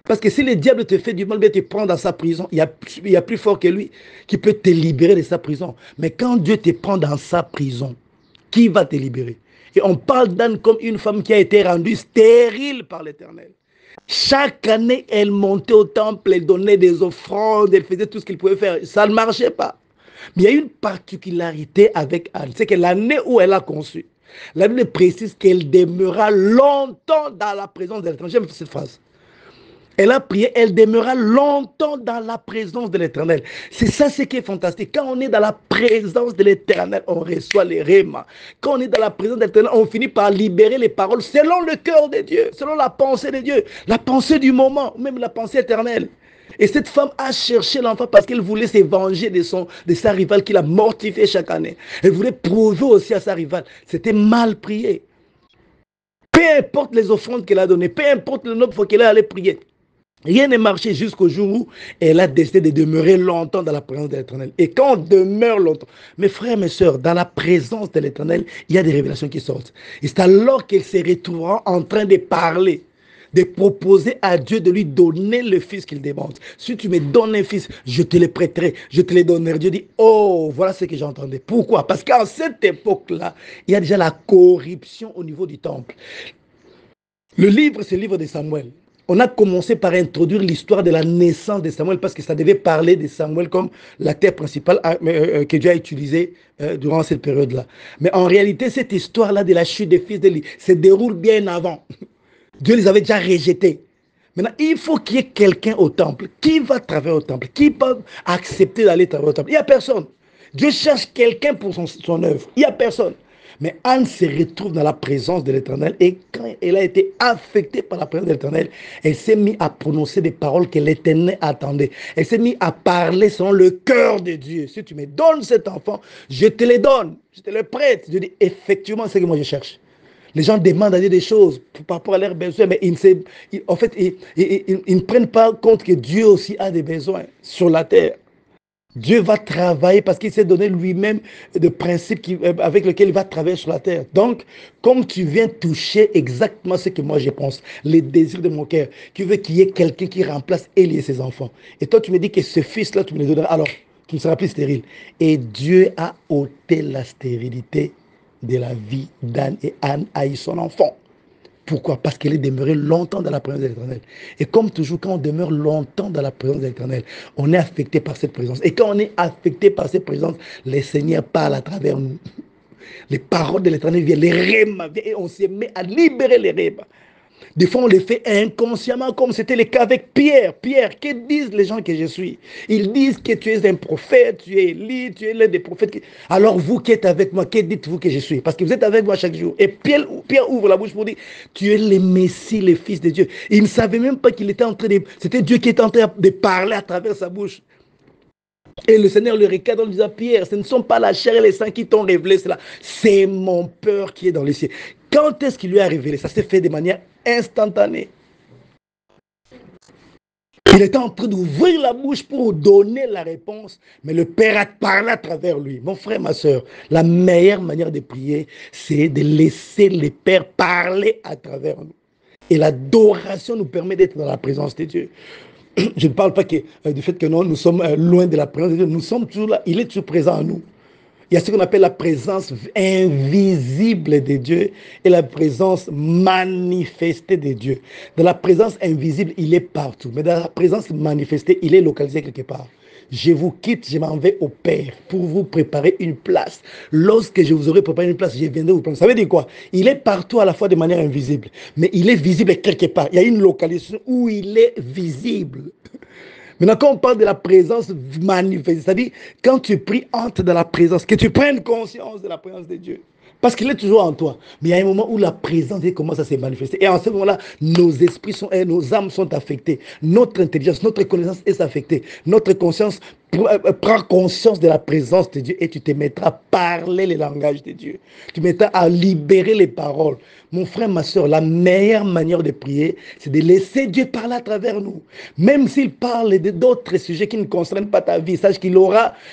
Parce que si le diable te fait du mal, il te prend dans sa prison. Il y a plus fort que lui qui peut te libérer de sa prison. Mais quand Dieu te prend dans sa prison, qui va te libérer? Et on parle d'Anne comme une femme qui a été rendue stérile par l'Éternel. Chaque année, elle montait au temple, elle donnait des offrandes, elle faisait tout ce qu'elle pouvait faire. Ça ne marchait pas. Mais il y a une particularité avec Anne, c'est que l'année où elle a conçu, la Bible précise qu'elle demeura longtemps dans la présence de l'Éternel. J'aime cette phrase. Elle a prié, elle demeura longtemps dans la présence de l'Éternel. C'est ça ce qui est fantastique. Quand on est dans la présence de l'Éternel, on reçoit les rémas. Quand on est dans la présence de l'Éternel, on finit par libérer les paroles selon le cœur de Dieu, selon la pensée de Dieu, la pensée du moment, même la pensée éternelle. Et cette femme a cherché l'enfant parce qu'elle voulait se venger de sa rivale qui l'a mortifié chaque année. Elle voulait prouver aussi à sa rivale. C'était mal prié. Peu importe les offrandes qu'elle a données, peu importe le nombre de fois qu'elle est allée prier. Rien n'est marché jusqu'au jour où elle a décidé de demeurer longtemps dans la présence de l'Éternel. Et quand on demeure longtemps, mes frères, mes sœurs, dans la présence de l'Éternel, il y a des révélations qui sortent. Et c'est alors qu'elle se retrouvera en train de parler, de proposer à Dieu de lui donner le fils qu'il demande. Si tu me donnes un fils, je te le prêterai, je te le donnerai. Dieu dit, oh, voilà ce que j'entendais. Pourquoi? Parce qu'en cette époque-là, il y a déjà la corruption au niveau du temple. Le livre, c'est le livre de Samuel. On a commencé par introduire l'histoire de la naissance de Samuel parce que ça devait parler de Samuel comme la terre principale que Dieu a utilisée durant cette période-là. Mais en réalité, cette histoire-là de la chute des fils d'Élie se déroule bien avant. Dieu les avait déjà rejetés. Maintenant, il faut qu'il y ait quelqu'un au temple. Qui va travailler au temple? Qui peut accepter d'aller travailler au temple? Il n'y a personne. Dieu cherche quelqu'un pour son œuvre. Il n'y a personne. Mais Anne se retrouve dans la présence de l'Éternel et quand elle a été affectée par la présence de l'Éternel, elle s'est mise à prononcer des paroles que l'Éternel attendait. Elle s'est mise à parler selon le cœur de Dieu. Si tu me donnes cet enfant, je te le donne, je te le prête. Je dis effectivement, c'est ce que moi je cherche. Les gens demandent à Dieu des choses par rapport à leurs besoins, mais en fait, ils ne prennent pas compte que Dieu aussi a des besoins sur la terre. Dieu va travailler parce qu'il s'est donné lui-même des principes avec lesquels il va travailler sur la terre. Donc, comme tu viens toucher exactement ce que moi je pense, les désirs de mon cœur, qui veut qu'il y ait quelqu'un qui remplace Élie et ses enfants. Et toi, tu me dis que ce fils-là, tu me le donneras, alors tu ne seras plus stérile. Et Dieu a ôté la stérilité de la vie d'Anne et Anne a eu son enfant. Pourquoi? Parce qu'elle est demeurée longtemps dans la présence de l'Éternel. Et comme toujours, quand on demeure longtemps dans la présence de l'Éternel, on est affecté par cette présence. Et quand on est affecté par cette présence, le Seigneur parle à travers nous. Les paroles de l'Éternel viennent, les rêmes, et on se met à libérer les rêmes. Des fois, on les fait inconsciemment, comme c'était le cas avec Pierre. Pierre, que disent les gens que je suis? Ils disent que tu es un prophète, tu es Élie, tu es l'un des prophètes. Alors vous qui êtes avec moi, que dites-vous que je suis? Parce que vous êtes avec moi chaque jour. Et Pierre ouvre la bouche pour dire, tu es le Messie, le Fils de Dieu. Il ne savait même pas qu'il était en train de... C'était Dieu qui était en train de parler à travers sa bouche. Et le Seigneur le recadre en disant, Pierre, ce ne sont pas la chair et les sangs qui t'ont révélé cela, c'est mon Père qui est dans les cieux. Quand est-ce qu'il lui a révélé? Ça s'est fait de manière instantanée. Il était en train d'ouvrir la bouche pour donner la réponse, mais le Père a parlé à travers lui. Mon frère, ma soeur, la meilleure manière de prier, c'est de laisser le Père parler à travers nous. Et l'adoration nous permet d'être dans la présence de Dieu. Je ne parle pas du fait que non, nous sommes loin de la présence de Dieu. Nous sommes toujours là. Il est toujours présent en nous. Il y a ce qu'on appelle la présence invisible de Dieu et la présence manifestée de Dieu. Dans la présence invisible, il est partout. Mais dans la présence manifestée, il est localisé quelque part. Je vous quitte, je m'en vais au Père pour vous préparer une place. Lorsque je vous aurai préparé une place, je viendrai vous prendre. Ça veut dire quoi? Il est partout à la fois de manière invisible, mais il est visible quelque part. Il y a une localisation où il est visible. Maintenant, quand on parle de la présence manifeste, c'est-à-dire quand tu pries, entre dans la présence, que tu prennes conscience de la présence de Dieu. Parce qu'il est toujours en toi. Mais il y a un moment où la présence commence à se manifester. Et en ce moment-là, nos esprits nos âmes sont affectées. Notre intelligence, notre connaissance est affectée. Notre conscience prend conscience de la présence de Dieu et tu te mettras à parler le langage de Dieu. Tu te mettras à libérer les paroles. Mon frère, ma soeur, la meilleure manière de prier, c'est de laisser Dieu parler à travers nous. Même s'il parle d'autres sujets qui ne concernent pas ta vie, sache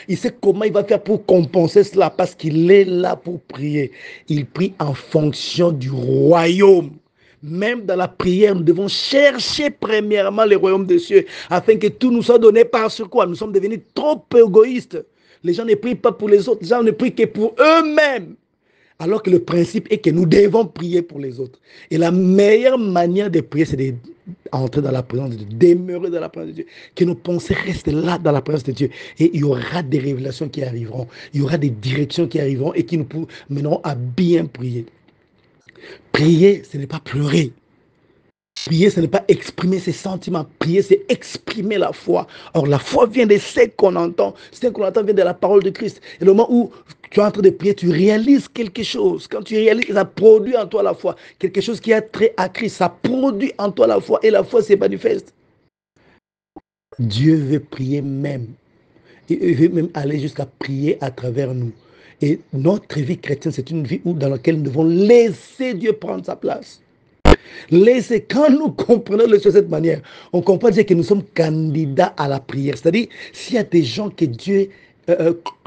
il sait comment il va faire pour compenser cela parce qu'il est là pour prier. Il prie en fonction du royaume. Même dans la prière, nous devons chercher premièrement le royaume des cieux afin que tout nous soit donné parce quoi? Nous sommes devenus trop égoïstes. Les gens ne prient pas pour les autres, les gens ne prient que pour eux-mêmes. Alors que le principe est que nous devons prier pour les autres. Et la meilleure manière de prier, c'est d'entrer dans la présence de Dieu, demeurer dans la présence de Dieu, que nos pensées restent là dans la présence de Dieu. Et il y aura des révélations qui arriveront, il y aura des directions qui arriveront et qui nous mèneront à bien prier. Prier, ce n'est pas pleurer. Prier, ce n'est pas exprimer ses sentiments. Prier, c'est exprimer la foi. Or, la foi vient de ce qu'on entend. Ce qu'on entend vient de la parole de Christ. Et le moment où tu es en train de prier, tu réalises quelque chose. Quand tu réalises, ça produit en toi la foi. Quelque chose qui a trait à Christ, ça produit en toi la foi. Et la foi se manifeste. Dieu veut prier même. Il veut même aller jusqu'à prier à travers nous. Et notre vie chrétienne, c'est une vie dans laquelle nous devons laisser Dieu prendre sa place. Laissez, quand nous comprenons les choses de cette manière, on comprend déjà que nous sommes candidats à la prière. C'est-à-dire, s'il y a des gens que Dieu,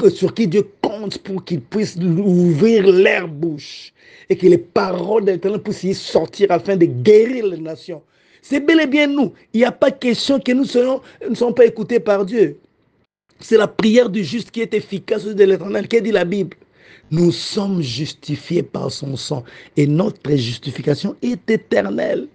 sur qui Dieu compte pour qu'ils puissent ouvrir leur bouche et que les paroles de l'Éternel puissent y sortir afin de guérir les nations, c'est bel et bien nous. Il n'y a pas question que nous ne soyons pas écoutés par Dieu. C'est la prière du juste qui est efficace de l'Éternel. Qu'est dit la Bible? Nous sommes justifiés par son sang et notre justification est éternelle.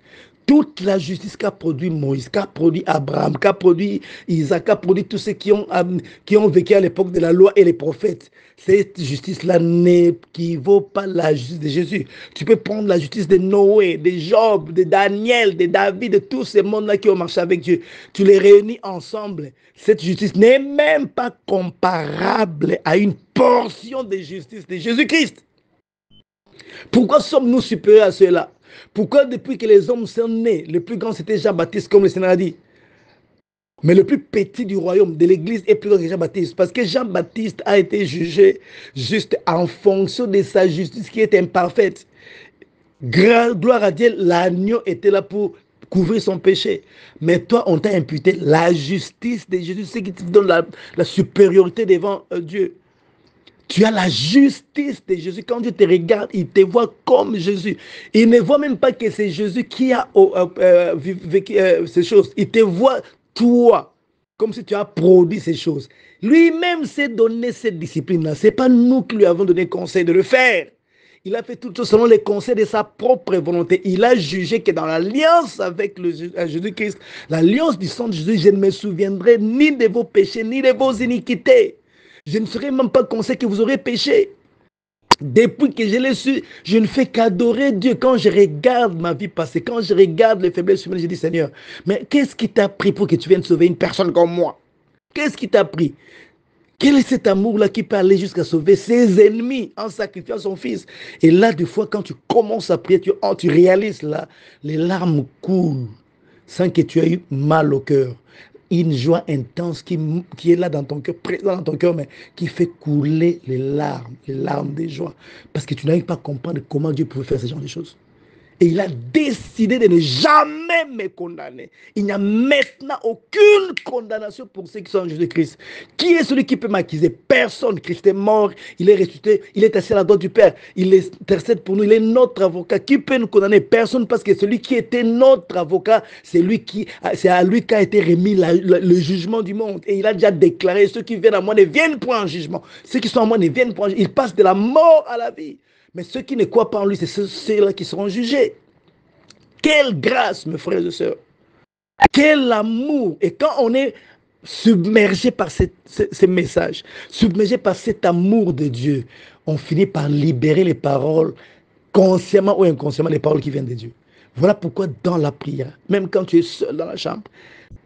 Toute la justice qu'a produit Moïse, qu'a produit Abraham, qu'a produit Isaac, qu'a produit tous ceux qui ont vécu à l'époque de la loi et les prophètes, cette justice-là n'équivaut pas à la justice de Jésus. Tu peux prendre la justice de Noé, de Job, de Daniel, de David, de tous ces mondes-là qui ont marché avec Dieu. Tu les réunis ensemble. Cette justice n'est même pas comparable à une portion de justice de Jésus-Christ. Pourquoi sommes-nous supérieurs à ceux-là? Pourquoi depuis que les hommes sont nés, le plus grand c'était Jean-Baptiste, comme le Seigneur a dit? Mais le plus petit du royaume de l'église est plus grand que Jean-Baptiste. Parce que Jean-Baptiste a été jugé juste en fonction de sa justice qui est imparfaite. Gloire à Dieu, l'agneau était là pour couvrir son péché. Mais toi, on t'a imputé la justice de Jésus, ce qui te donne la supériorité devant Dieu. Tu as la justice de Jésus. Quand Dieu te regarde, il te voit comme Jésus. Il ne voit même pas que c'est Jésus qui a vécu ces choses. Il te voit toi, comme si tu as produit ces choses. Lui-même s'est donné cette discipline-là. Ce n'est pas nous qui lui avons donné conseil de le faire. Il a fait toutes choses selon les conseils de sa propre volonté. Il a jugé que dans l'alliance avec Jésus-Christ, l'alliance du sang de Jésus, je ne me souviendrai ni de vos péchés, ni de vos iniquités. Je ne serai même pas conseillé que vous aurez péché. Depuis que je l'ai su, je ne fais qu'adorer Dieu. Quand je regarde ma vie passée, quand je regarde les faiblesses humaines, je dis Seigneur, mais qu'est-ce qui t'a pris pour que tu viennes sauver une personne comme moi? Qu'est-ce qui t'a pris? Quel est cet amour-là qui peut aller jusqu'à sauver ses ennemis en sacrifiant son fils? Et là, des fois, quand tu commences à prier, tu réalises là, les larmes coulent sans que tu aies eu mal au cœur. Une joie intense qui est là dans ton cœur, présent dans ton cœur, mais qui fait couler les larmes de joie. Parce que tu n'arrives pas à comprendre comment Dieu pouvait faire ce genre de choses. Et il a décidé de ne jamais me condamner. Il n'y a maintenant aucune condamnation pour ceux qui sont en Jésus-Christ. Qui est celui qui peut m'accuser? Personne. Christ est mort, il est ressuscité, il est assis à la droite du Père. Il intercède pour nous, il est notre avocat. Qui peut nous condamner? Personne, parce que celui qui était notre avocat, c'est à lui qu'a été remis le jugement du monde. Et il a déjà déclaré, ceux qui viennent à moi ne viennent point en jugement. Ceux qui sont à moi ne viennent point en jugement. Ils passent de la mort à la vie. Mais ceux qui ne croient pas en lui, c'est ceux-là qui seront jugés. Quelle grâce, mes frères et sœurs. Quel amour. Et quand on est submergé par ce message, submergé par cet amour de Dieu, on finit par libérer les paroles, consciemment ou inconsciemment, les paroles qui viennent de Dieu. Voilà pourquoi dans la prière, même quand tu es seul dans la chambre,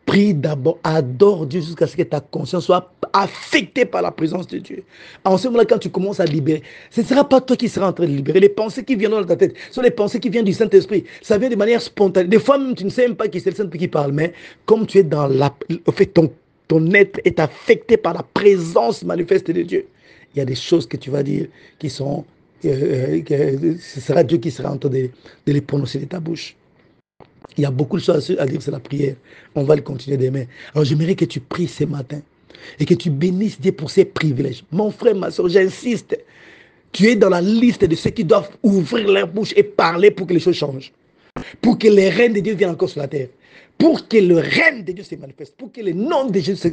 prie d'abord, adore Dieu jusqu'à ce que ta conscience soit affectée par la présence de Dieu. En ce moment-là, quand tu commences à libérer, ce ne sera pas toi qui seras en train de libérer. Les pensées qui viennent dans ta tête sont les pensées qui viennent du Saint-Esprit. Ça vient de manière spontanée. Des fois, même, tu ne sais même pas qui c'est le Saint-Esprit qui parle, mais comme tu es dans la... Au fait, ton être est affecté par la présence manifeste de Dieu. Il y a des choses que tu vas dire qui sont... ce sera Dieu qui sera en train de les prononcer de ta bouche. Il y a beaucoup de choses à dire sur la prière. On va le continuer demain. Alors j'aimerais que tu pries ce matin et que tu bénisses Dieu pour ses privilèges. Mon frère, ma soeur, j'insiste. Tu es dans la liste de ceux qui doivent ouvrir leur bouche et parler pour que les choses changent. Pour que les règnes de Dieu viennent encore sur la terre. Pour que le règne de Dieu se manifeste. Pour que le nom de Jésus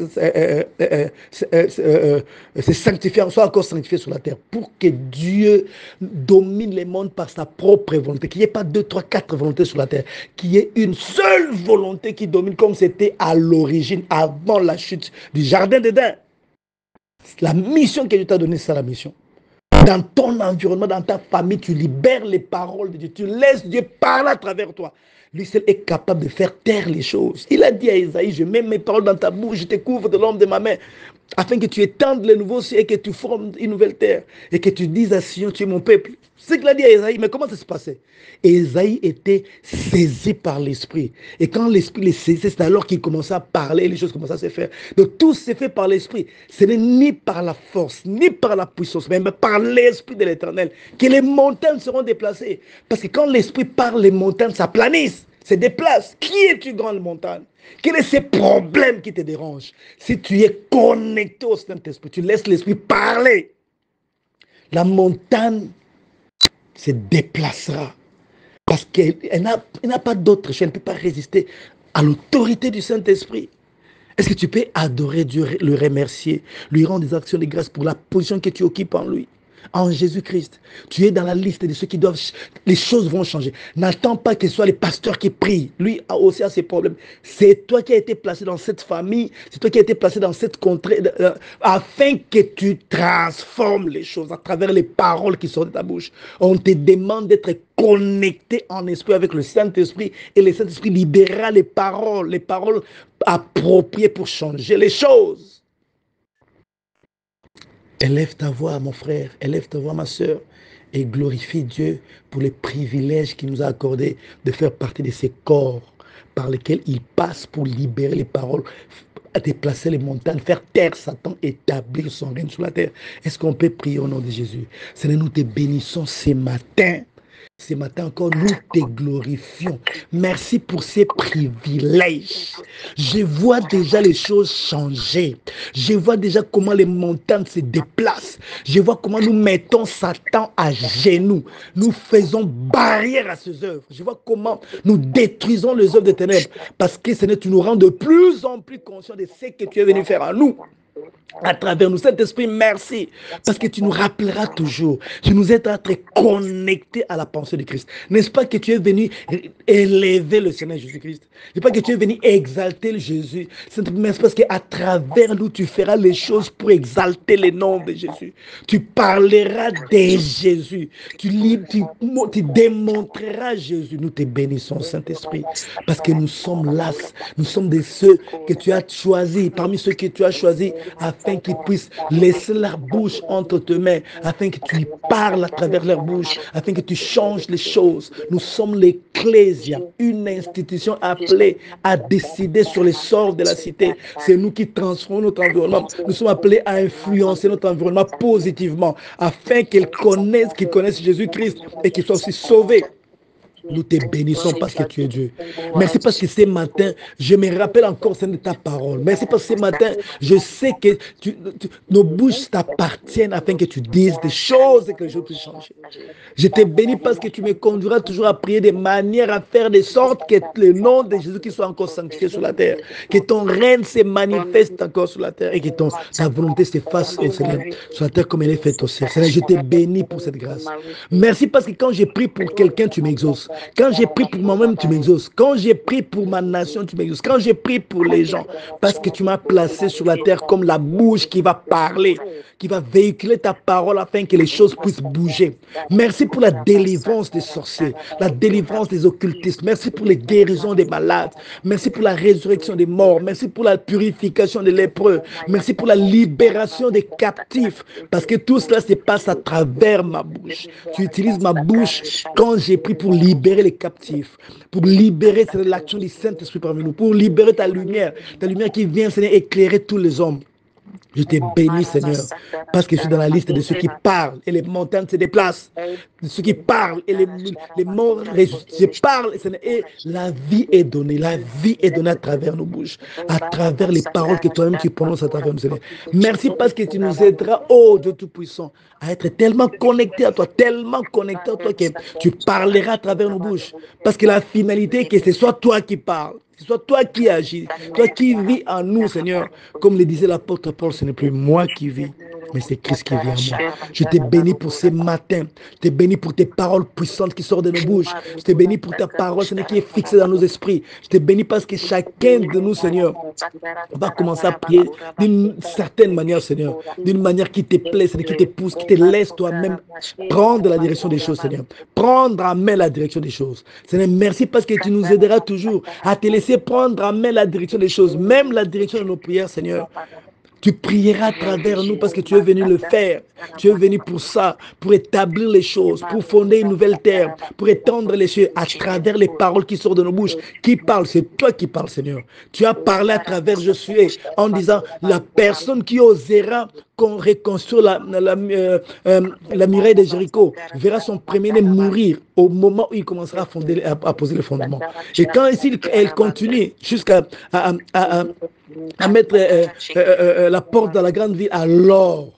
se sanctifie, soit encore sanctifié sur la terre. Pour que Dieu domine le monde par sa propre volonté. Qu'il n'y ait pas 2, 3, 4 volontés sur la terre. Qu'il y ait une seule volonté qui domine comme c'était à l'origine, avant la chute du jardin d'Éden. La mission que Dieu t'a donnée, c'est la mission. Dans ton environnement, dans ta famille, tu libères les paroles de Dieu. Tu laisses Dieu parler à travers toi. Lui seul est capable de faire taire les choses. Il a dit à Isaïe, je mets mes paroles dans ta bouche, je te couvre de l'ombre de ma main. afin que tu étendes les nouveaux cieux et que tu formes une nouvelle terre, et que tu dises à Sion, tu es mon peuple. C'est ce qu'il a dit à Esaïe, mais comment ça se passait? Esaïe était saisi par l'Esprit. Et quand l'Esprit les saisissait, c'est alors qu'il commençait à parler et les choses commençaient à se faire. Donc tout s'est fait par l'Esprit. Ce n'est ni par la force, ni par la puissance, mais par l'Esprit de l'Éternel que les montagnes seront déplacées. Parce que quand l'Esprit parle, les montagnes s'aplanissent, se déplacent. Qui es-tu, grande montagne? Quels sont ces problèmes qui te dérangent? Si tu es connecté au Saint-Esprit, tu laisses l'Esprit parler, la montagne se déplacera. Parce qu'elle n'a pas d'autre choix, elle ne peut pas résister à l'autorité du Saint-Esprit. Est-ce que tu peux adorer Dieu, le remercier, lui rendre des actions de grâce pour la position que tu occupes en lui? En Jésus-Christ, tu es dans la liste de ceux qui doivent... Les choses vont changer. N'attends pas que ce soit les pasteurs qui prient. Lui a aussi ses problèmes. C'est toi qui as été placé dans cette famille, c'est toi qui as été placé dans cette contrée, afin que tu transformes les choses à travers les paroles qui sortent de ta bouche. On te demande d'être connecté en esprit avec le Saint-Esprit, et le Saint-Esprit libérera les paroles appropriées pour changer les choses. Élève ta voix, mon frère, élève ta voix, ma soeur, et glorifie Dieu pour les privilèges qu'il nous a accordés de faire partie de ces corps par lesquels il passe pour libérer les paroles, déplacer les montagnes, faire taire Satan, établir son règne sur la terre. Est-ce qu'on peut prier au nom de Jésus? Seigneur, nous te bénissons ce matin. Ce matin encore, nous te glorifions. Merci pour ces privilèges. Je vois déjà les choses changer. Je vois déjà comment les montagnes se déplacent. Je vois comment nous mettons Satan à genoux. Nous faisons barrière à ses œuvres. Je vois comment nous détruisons les œuvres des ténèbres. Parce que Seigneur, tu nous rends de plus en plus conscients de ce que tu es venu faire à nous. À travers nous, Saint-Esprit, merci, parce que tu nous rappelleras toujours, tu nous aideras à être connectés à la pensée de Christ. N'est-ce pas que tu es venu élever le Seigneur Jésus-Christ? N'est-ce pas que tu es venu exalter le Jésus? Saint-Esprit, parce qu'à travers nous, tu feras les choses pour exalter le nom de Jésus. Tu parleras de Jésus. Tu démontreras Jésus. Nous te bénissons, Saint-Esprit, parce que nous sommes là. Nous sommes de ceux que tu as choisis, parmi ceux que tu as choisis, afin qu'ils puissent laisser leur bouche entre tes mains, afin que tu parles à travers leur bouche, afin que tu changes les choses. Nous sommes l'Ecclésia, une institution appelée à décider sur les sorts de la cité. C'est nous qui transformons notre environnement. Nous sommes appelés à influencer notre environnement positivement, afin qu'ils connaissent Jésus-Christ et qu'ils soient aussi sauvés. Nous te bénissons parce que tu es Dieu. Merci parce que ce matin, je me rappelle encore de ta parole. Merci parce que ce matin, je sais que nos bouches t'appartiennent afin que tu dises des choses et que les choses puissent changer. Je te bénis parce que tu me conduiras toujours à prier de manière à faire de sorte que le nom de Jésus qui soit encore sanctifié sur la terre. Que ton règne se manifeste encore sur la terre et que ta volonté se fasse, Seigneur, sur la terre comme elle est faite au ciel. Seigneur, je te bénis pour cette grâce. Merci parce que quand j'ai prié pour quelqu'un, tu m'exauces. Quand j'ai prié pour moi-même, tu m'exauces. Quand j'ai prié pour ma nation, tu m'exauces. Quand j'ai prié pour les gens, parce que tu m'as placé sur la terre comme la bouche qui va parler, qui va véhiculer ta parole afin que les choses puissent bouger. Merci pour la délivrance des sorciers, la délivrance des occultistes. Merci pour les guérisons des malades. Merci pour la résurrection des morts. Merci pour la purification des lépreux. Merci pour la libération des captifs. Parce que tout cela se passe à travers ma bouche. Tu utilises ma bouche quand j'ai prié pour libérer les captifs, pour libérer l'action du Saint-Esprit parmi nous, pour libérer ta lumière qui vient, Seigneur, éclairer tous les hommes. Je te bénis, Seigneur, parce que je suis dans la liste de ceux qui parlent et les montagnes se déplacent, de ceux qui parlent et les morts ressuscitent. Je parle, Seigneur, et la vie est donnée. La vie est donnée à travers nos bouches, à travers les paroles que toi-même tu prononces à travers nous, Seigneur. Merci parce que tu nous aideras, oh Dieu Tout-Puissant, à être tellement connectés à toi, que tu parleras à travers nos bouches. Parce que la finalité est que ce soit toi qui parles. Que ce soit toi qui agis, toi qui vis en nous, Seigneur. Comme le disait l'apôtre Paul, ce n'est plus moi qui vis, mais c'est Christ qui vit en moi. Je te bénis pour ce matin. Je te bénis pour tes paroles puissantes qui sortent de nos bouches. Je te bénis pour ta parole, Seigneur, qui est fixée dans nos esprits. Je te bénis parce que chacun de nous, Seigneur, va commencer à prier d'une certaine manière, Seigneur. D'une manière qui te plaît, Seigneur, qui te pousse, qui te laisse toi-même prendre la direction des choses, Seigneur. Prendre en main la direction des choses. Seigneur, merci parce que tu nous aideras toujours à te laisser prendre en main la direction des choses, même la direction de nos prières, Seigneur. Tu prieras à travers nous parce que tu es venu le faire. Tu es venu pour ça, pour établir les choses, pour fonder une nouvelle terre, pour étendre les cieux à travers les paroles qui sortent de nos bouches. Qui parle? C'est toi qui parles, Seigneur. Tu as parlé à travers Josué en disant la personne qui osera qu'on reconstruise la muraille de Jéricho verra son premier-né mourir au moment où il commencera à poser le fondement. Et quand elle continue jusqu'à mettre la porte dans la grande ville, alors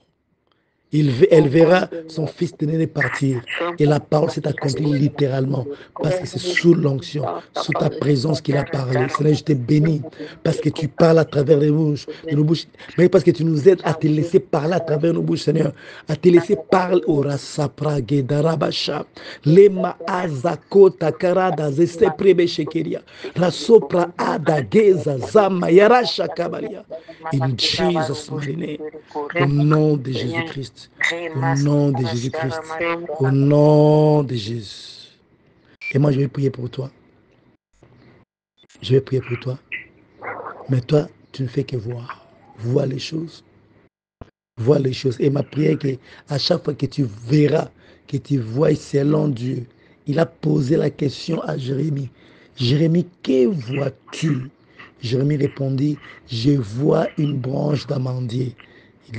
elle verra son fils aîné partir. Et la parole s'est accomplie littéralement. Parce que c'est sous l'onction, sous ta présence qu'il a parlé. Seigneur, je te bénis. Parce que tu parles à travers les bouches, de nos bouches. Mais parce que tu nous aides à te laisser parler à travers nos bouches, Seigneur. À te laisser parler. Ora sapra gedarabasha. Lema azako takarada zeste prebe shekeria. Rasopra ada geza zama yarasha kabalia. In Jesus' mighty name. Au nom de Jésus-Christ. Au nom de Jésus-Christ. Au nom de Jésus. Et moi, je vais prier pour toi. Je vais prier pour toi. Mais toi, tu ne fais que voir. Vois les choses. Vois les choses. Et ma prière est qu'à chaque fois que tu verras, que tu vois selon Dieu, il a posé la question à Jérémie. Jérémie, que vois-tu? Jérémie répondit, je vois une branche d'amandier.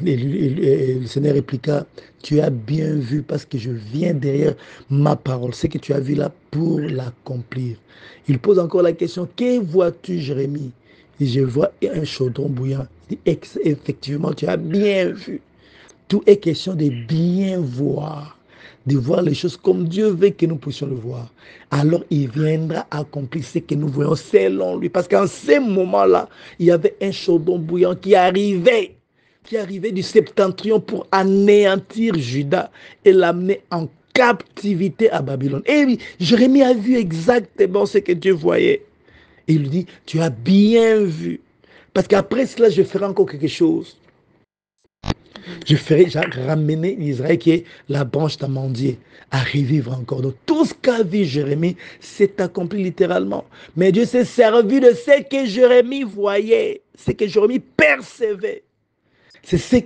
Le Seigneur répliqua, tu as bien vu parce que je viens derrière ma parole. Ce que tu as vu là pour l'accomplir. Il pose encore la question, que vois-tu, Jérémie? Et je vois un chaudron bouillant. Il dit, effectivement, tu as bien vu. Tout est question de bien voir, de voir les choses comme Dieu veut que nous puissions le voir. Alors il viendra accomplir ce que nous voyons selon lui. Parce qu'en ce moment-là, il y avait un chaudron bouillant qui arrivait du septentrion pour anéantir Juda et l'amener en captivité à Babylone. Et Jérémie a vu exactement ce que Dieu voyait. Et il lui dit, tu as bien vu. Parce qu'après cela, je ferai encore quelque chose. Je ferai ramener Israël qui est la branche d'amandier à revivre encore. Donc tout ce qu'a vu Jérémie s'est accompli littéralement. Mais Dieu s'est servi de ce que Jérémie voyait, ce que Jérémie percevait. C'est ce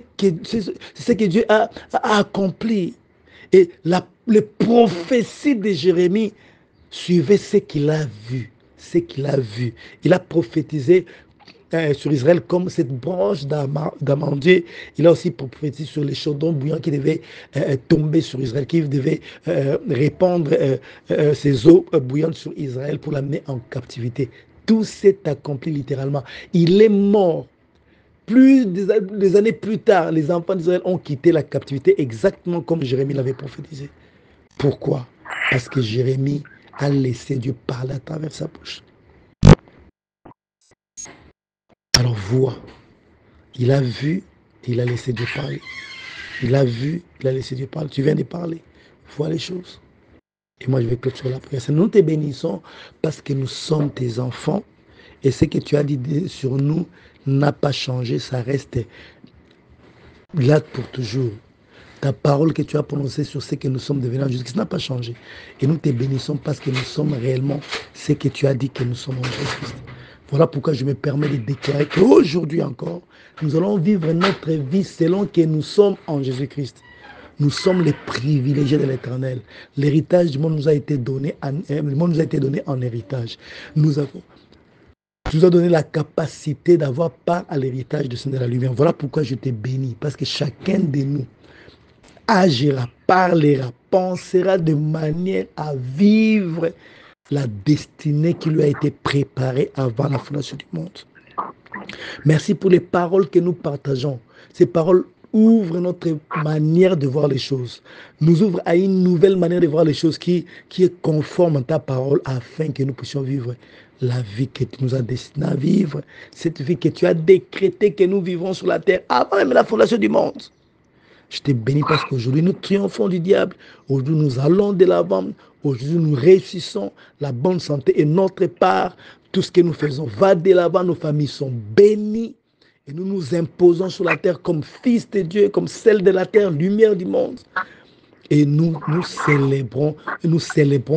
que Dieu a accompli. Et les prophéties de Jérémie suivaient ce qu'il a vu. Ce qu'il a vu. Il a prophétisé sur Israël comme cette branche d'amandier. Il a aussi prophétisé sur les chaudrons bouillants qui devaient tomber sur Israël, qui devaient répandre ces eaux bouillantes sur Israël pour l'amener en captivité. Tout s'est accompli littéralement. Il est mort. Plus des années plus tard, les enfants d'Israël ont quitté la captivité exactement comme Jérémie l'avait prophétisé. Pourquoi? Parce que Jérémie a laissé Dieu parler à travers sa bouche. Alors vois, il a vu, il a laissé Dieu parler. Il a vu, il a laissé Dieu parler. Tu viens de parler. Vois les choses. Et moi, je vais clôturer la prière. Nous te bénissons parce que nous sommes tes enfants. Et ce que tu as dit sur nous n'a pas changé. Ça reste là pour toujours. Ta parole que tu as prononcée sur ce que nous sommes devenus en Jésus-Christ n'a pas changé. Et nous te bénissons parce que nous sommes réellement ce que tu as dit que nous sommes en Jésus-Christ. Voilà pourquoi je me permets de déclarer qu'aujourd'hui encore, nous allons vivre notre vie selon que nous sommes en Jésus-Christ. Nous sommes les privilégiés de l'Éternel. L'héritage du monde nous a été donné en héritage. Nous a donné la capacité d'avoir part à l'héritage de Seigneur de la lumière. Voilà pourquoi je te bénis. Parce que chacun de nous agira, parlera, pensera de manière à vivre la destinée qui lui a été préparée avant la fondation du monde. Merci pour les paroles que nous partageons. Ces paroles ouvrent notre manière de voir les choses. Nous ouvrent à une nouvelle manière de voir les choses qui est conforme à ta parole afin que nous puissions vivre la vie que tu nous as destinée à vivre. Cette vie que tu as décrétée que nous vivrons sur la terre avant même la fondation du monde. Je te bénis parce qu'aujourd'hui nous triomphons du diable. Aujourd'hui nous allons de l'avant. Aujourd'hui nous réussissons. La bonne santé est notre part. Tout ce que nous faisons va de l'avant. Nos familles sont bénies. Et nous nous imposons sur la terre comme fils de Dieu, comme celle de la terre, lumière du monde. Et nous célébrons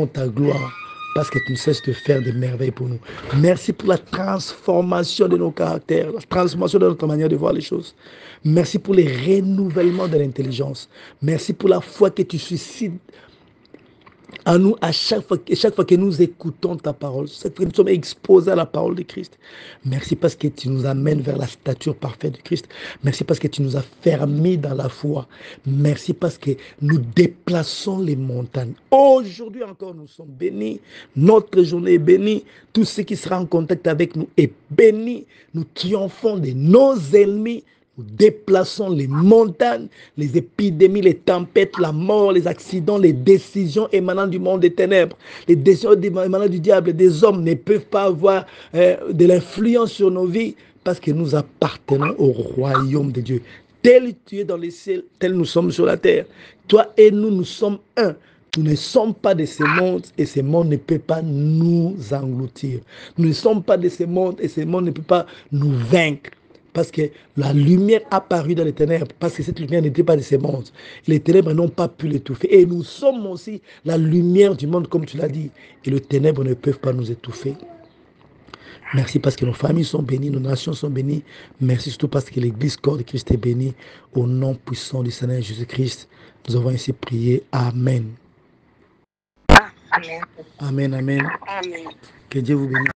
ta gloire. parce que tu ne cesses de faire des merveilles pour nous. Merci pour la transformation de nos caractères, la transformation de notre manière de voir les choses. Merci pour les renouvellements de l'intelligence. Merci pour la foi que tu suscites à nous à chaque fois que nous écoutons ta parole, chaque fois que nous sommes exposés à la parole de Christ. Merci parce que tu nous amènes vers la stature parfaite de Christ. Merci parce que tu nous as fermés dans la foi. Merci parce que nous déplaçons les montagnes. Aujourd'hui encore, nous sommes bénis. Notre journée est bénie. Tout ce qui sera en contact avec nous est béni. Nous triomphons de nos ennemis. Nous déplaçons les montagnes, les épidémies, les tempêtes, la mort, les accidents, les décisions émanant du monde des ténèbres, les décisions émanant du diable, des hommes ne peuvent pas avoir de l'influence sur nos vies parce que nous appartenons au royaume de Dieu. Tel tu es dans les cieux, tel nous sommes sur la terre. Toi et nous, nous sommes un. Nous ne sommes pas de ce monde et ce monde ne peut pas nous engloutir. Nous ne sommes pas de ce monde et ce monde ne peut pas nous vaincre. Parce que la lumière a apparu dans les ténèbres, parce que cette lumière n'était pas de ce monde. Les ténèbres n'ont pas pu l'étouffer. Et nous sommes aussi la lumière du monde, comme tu l'as dit. Et les ténèbres ne peuvent pas nous étouffer. Merci parce que nos familles sont bénies, nos nations sont bénies. Merci surtout parce que l'Église corps de Christ est bénie. Au nom puissant du Seigneur Jésus-Christ, nous avons ainsi prié. Amen. Amen. Amen, amen. Amen. Que Dieu vous bénisse.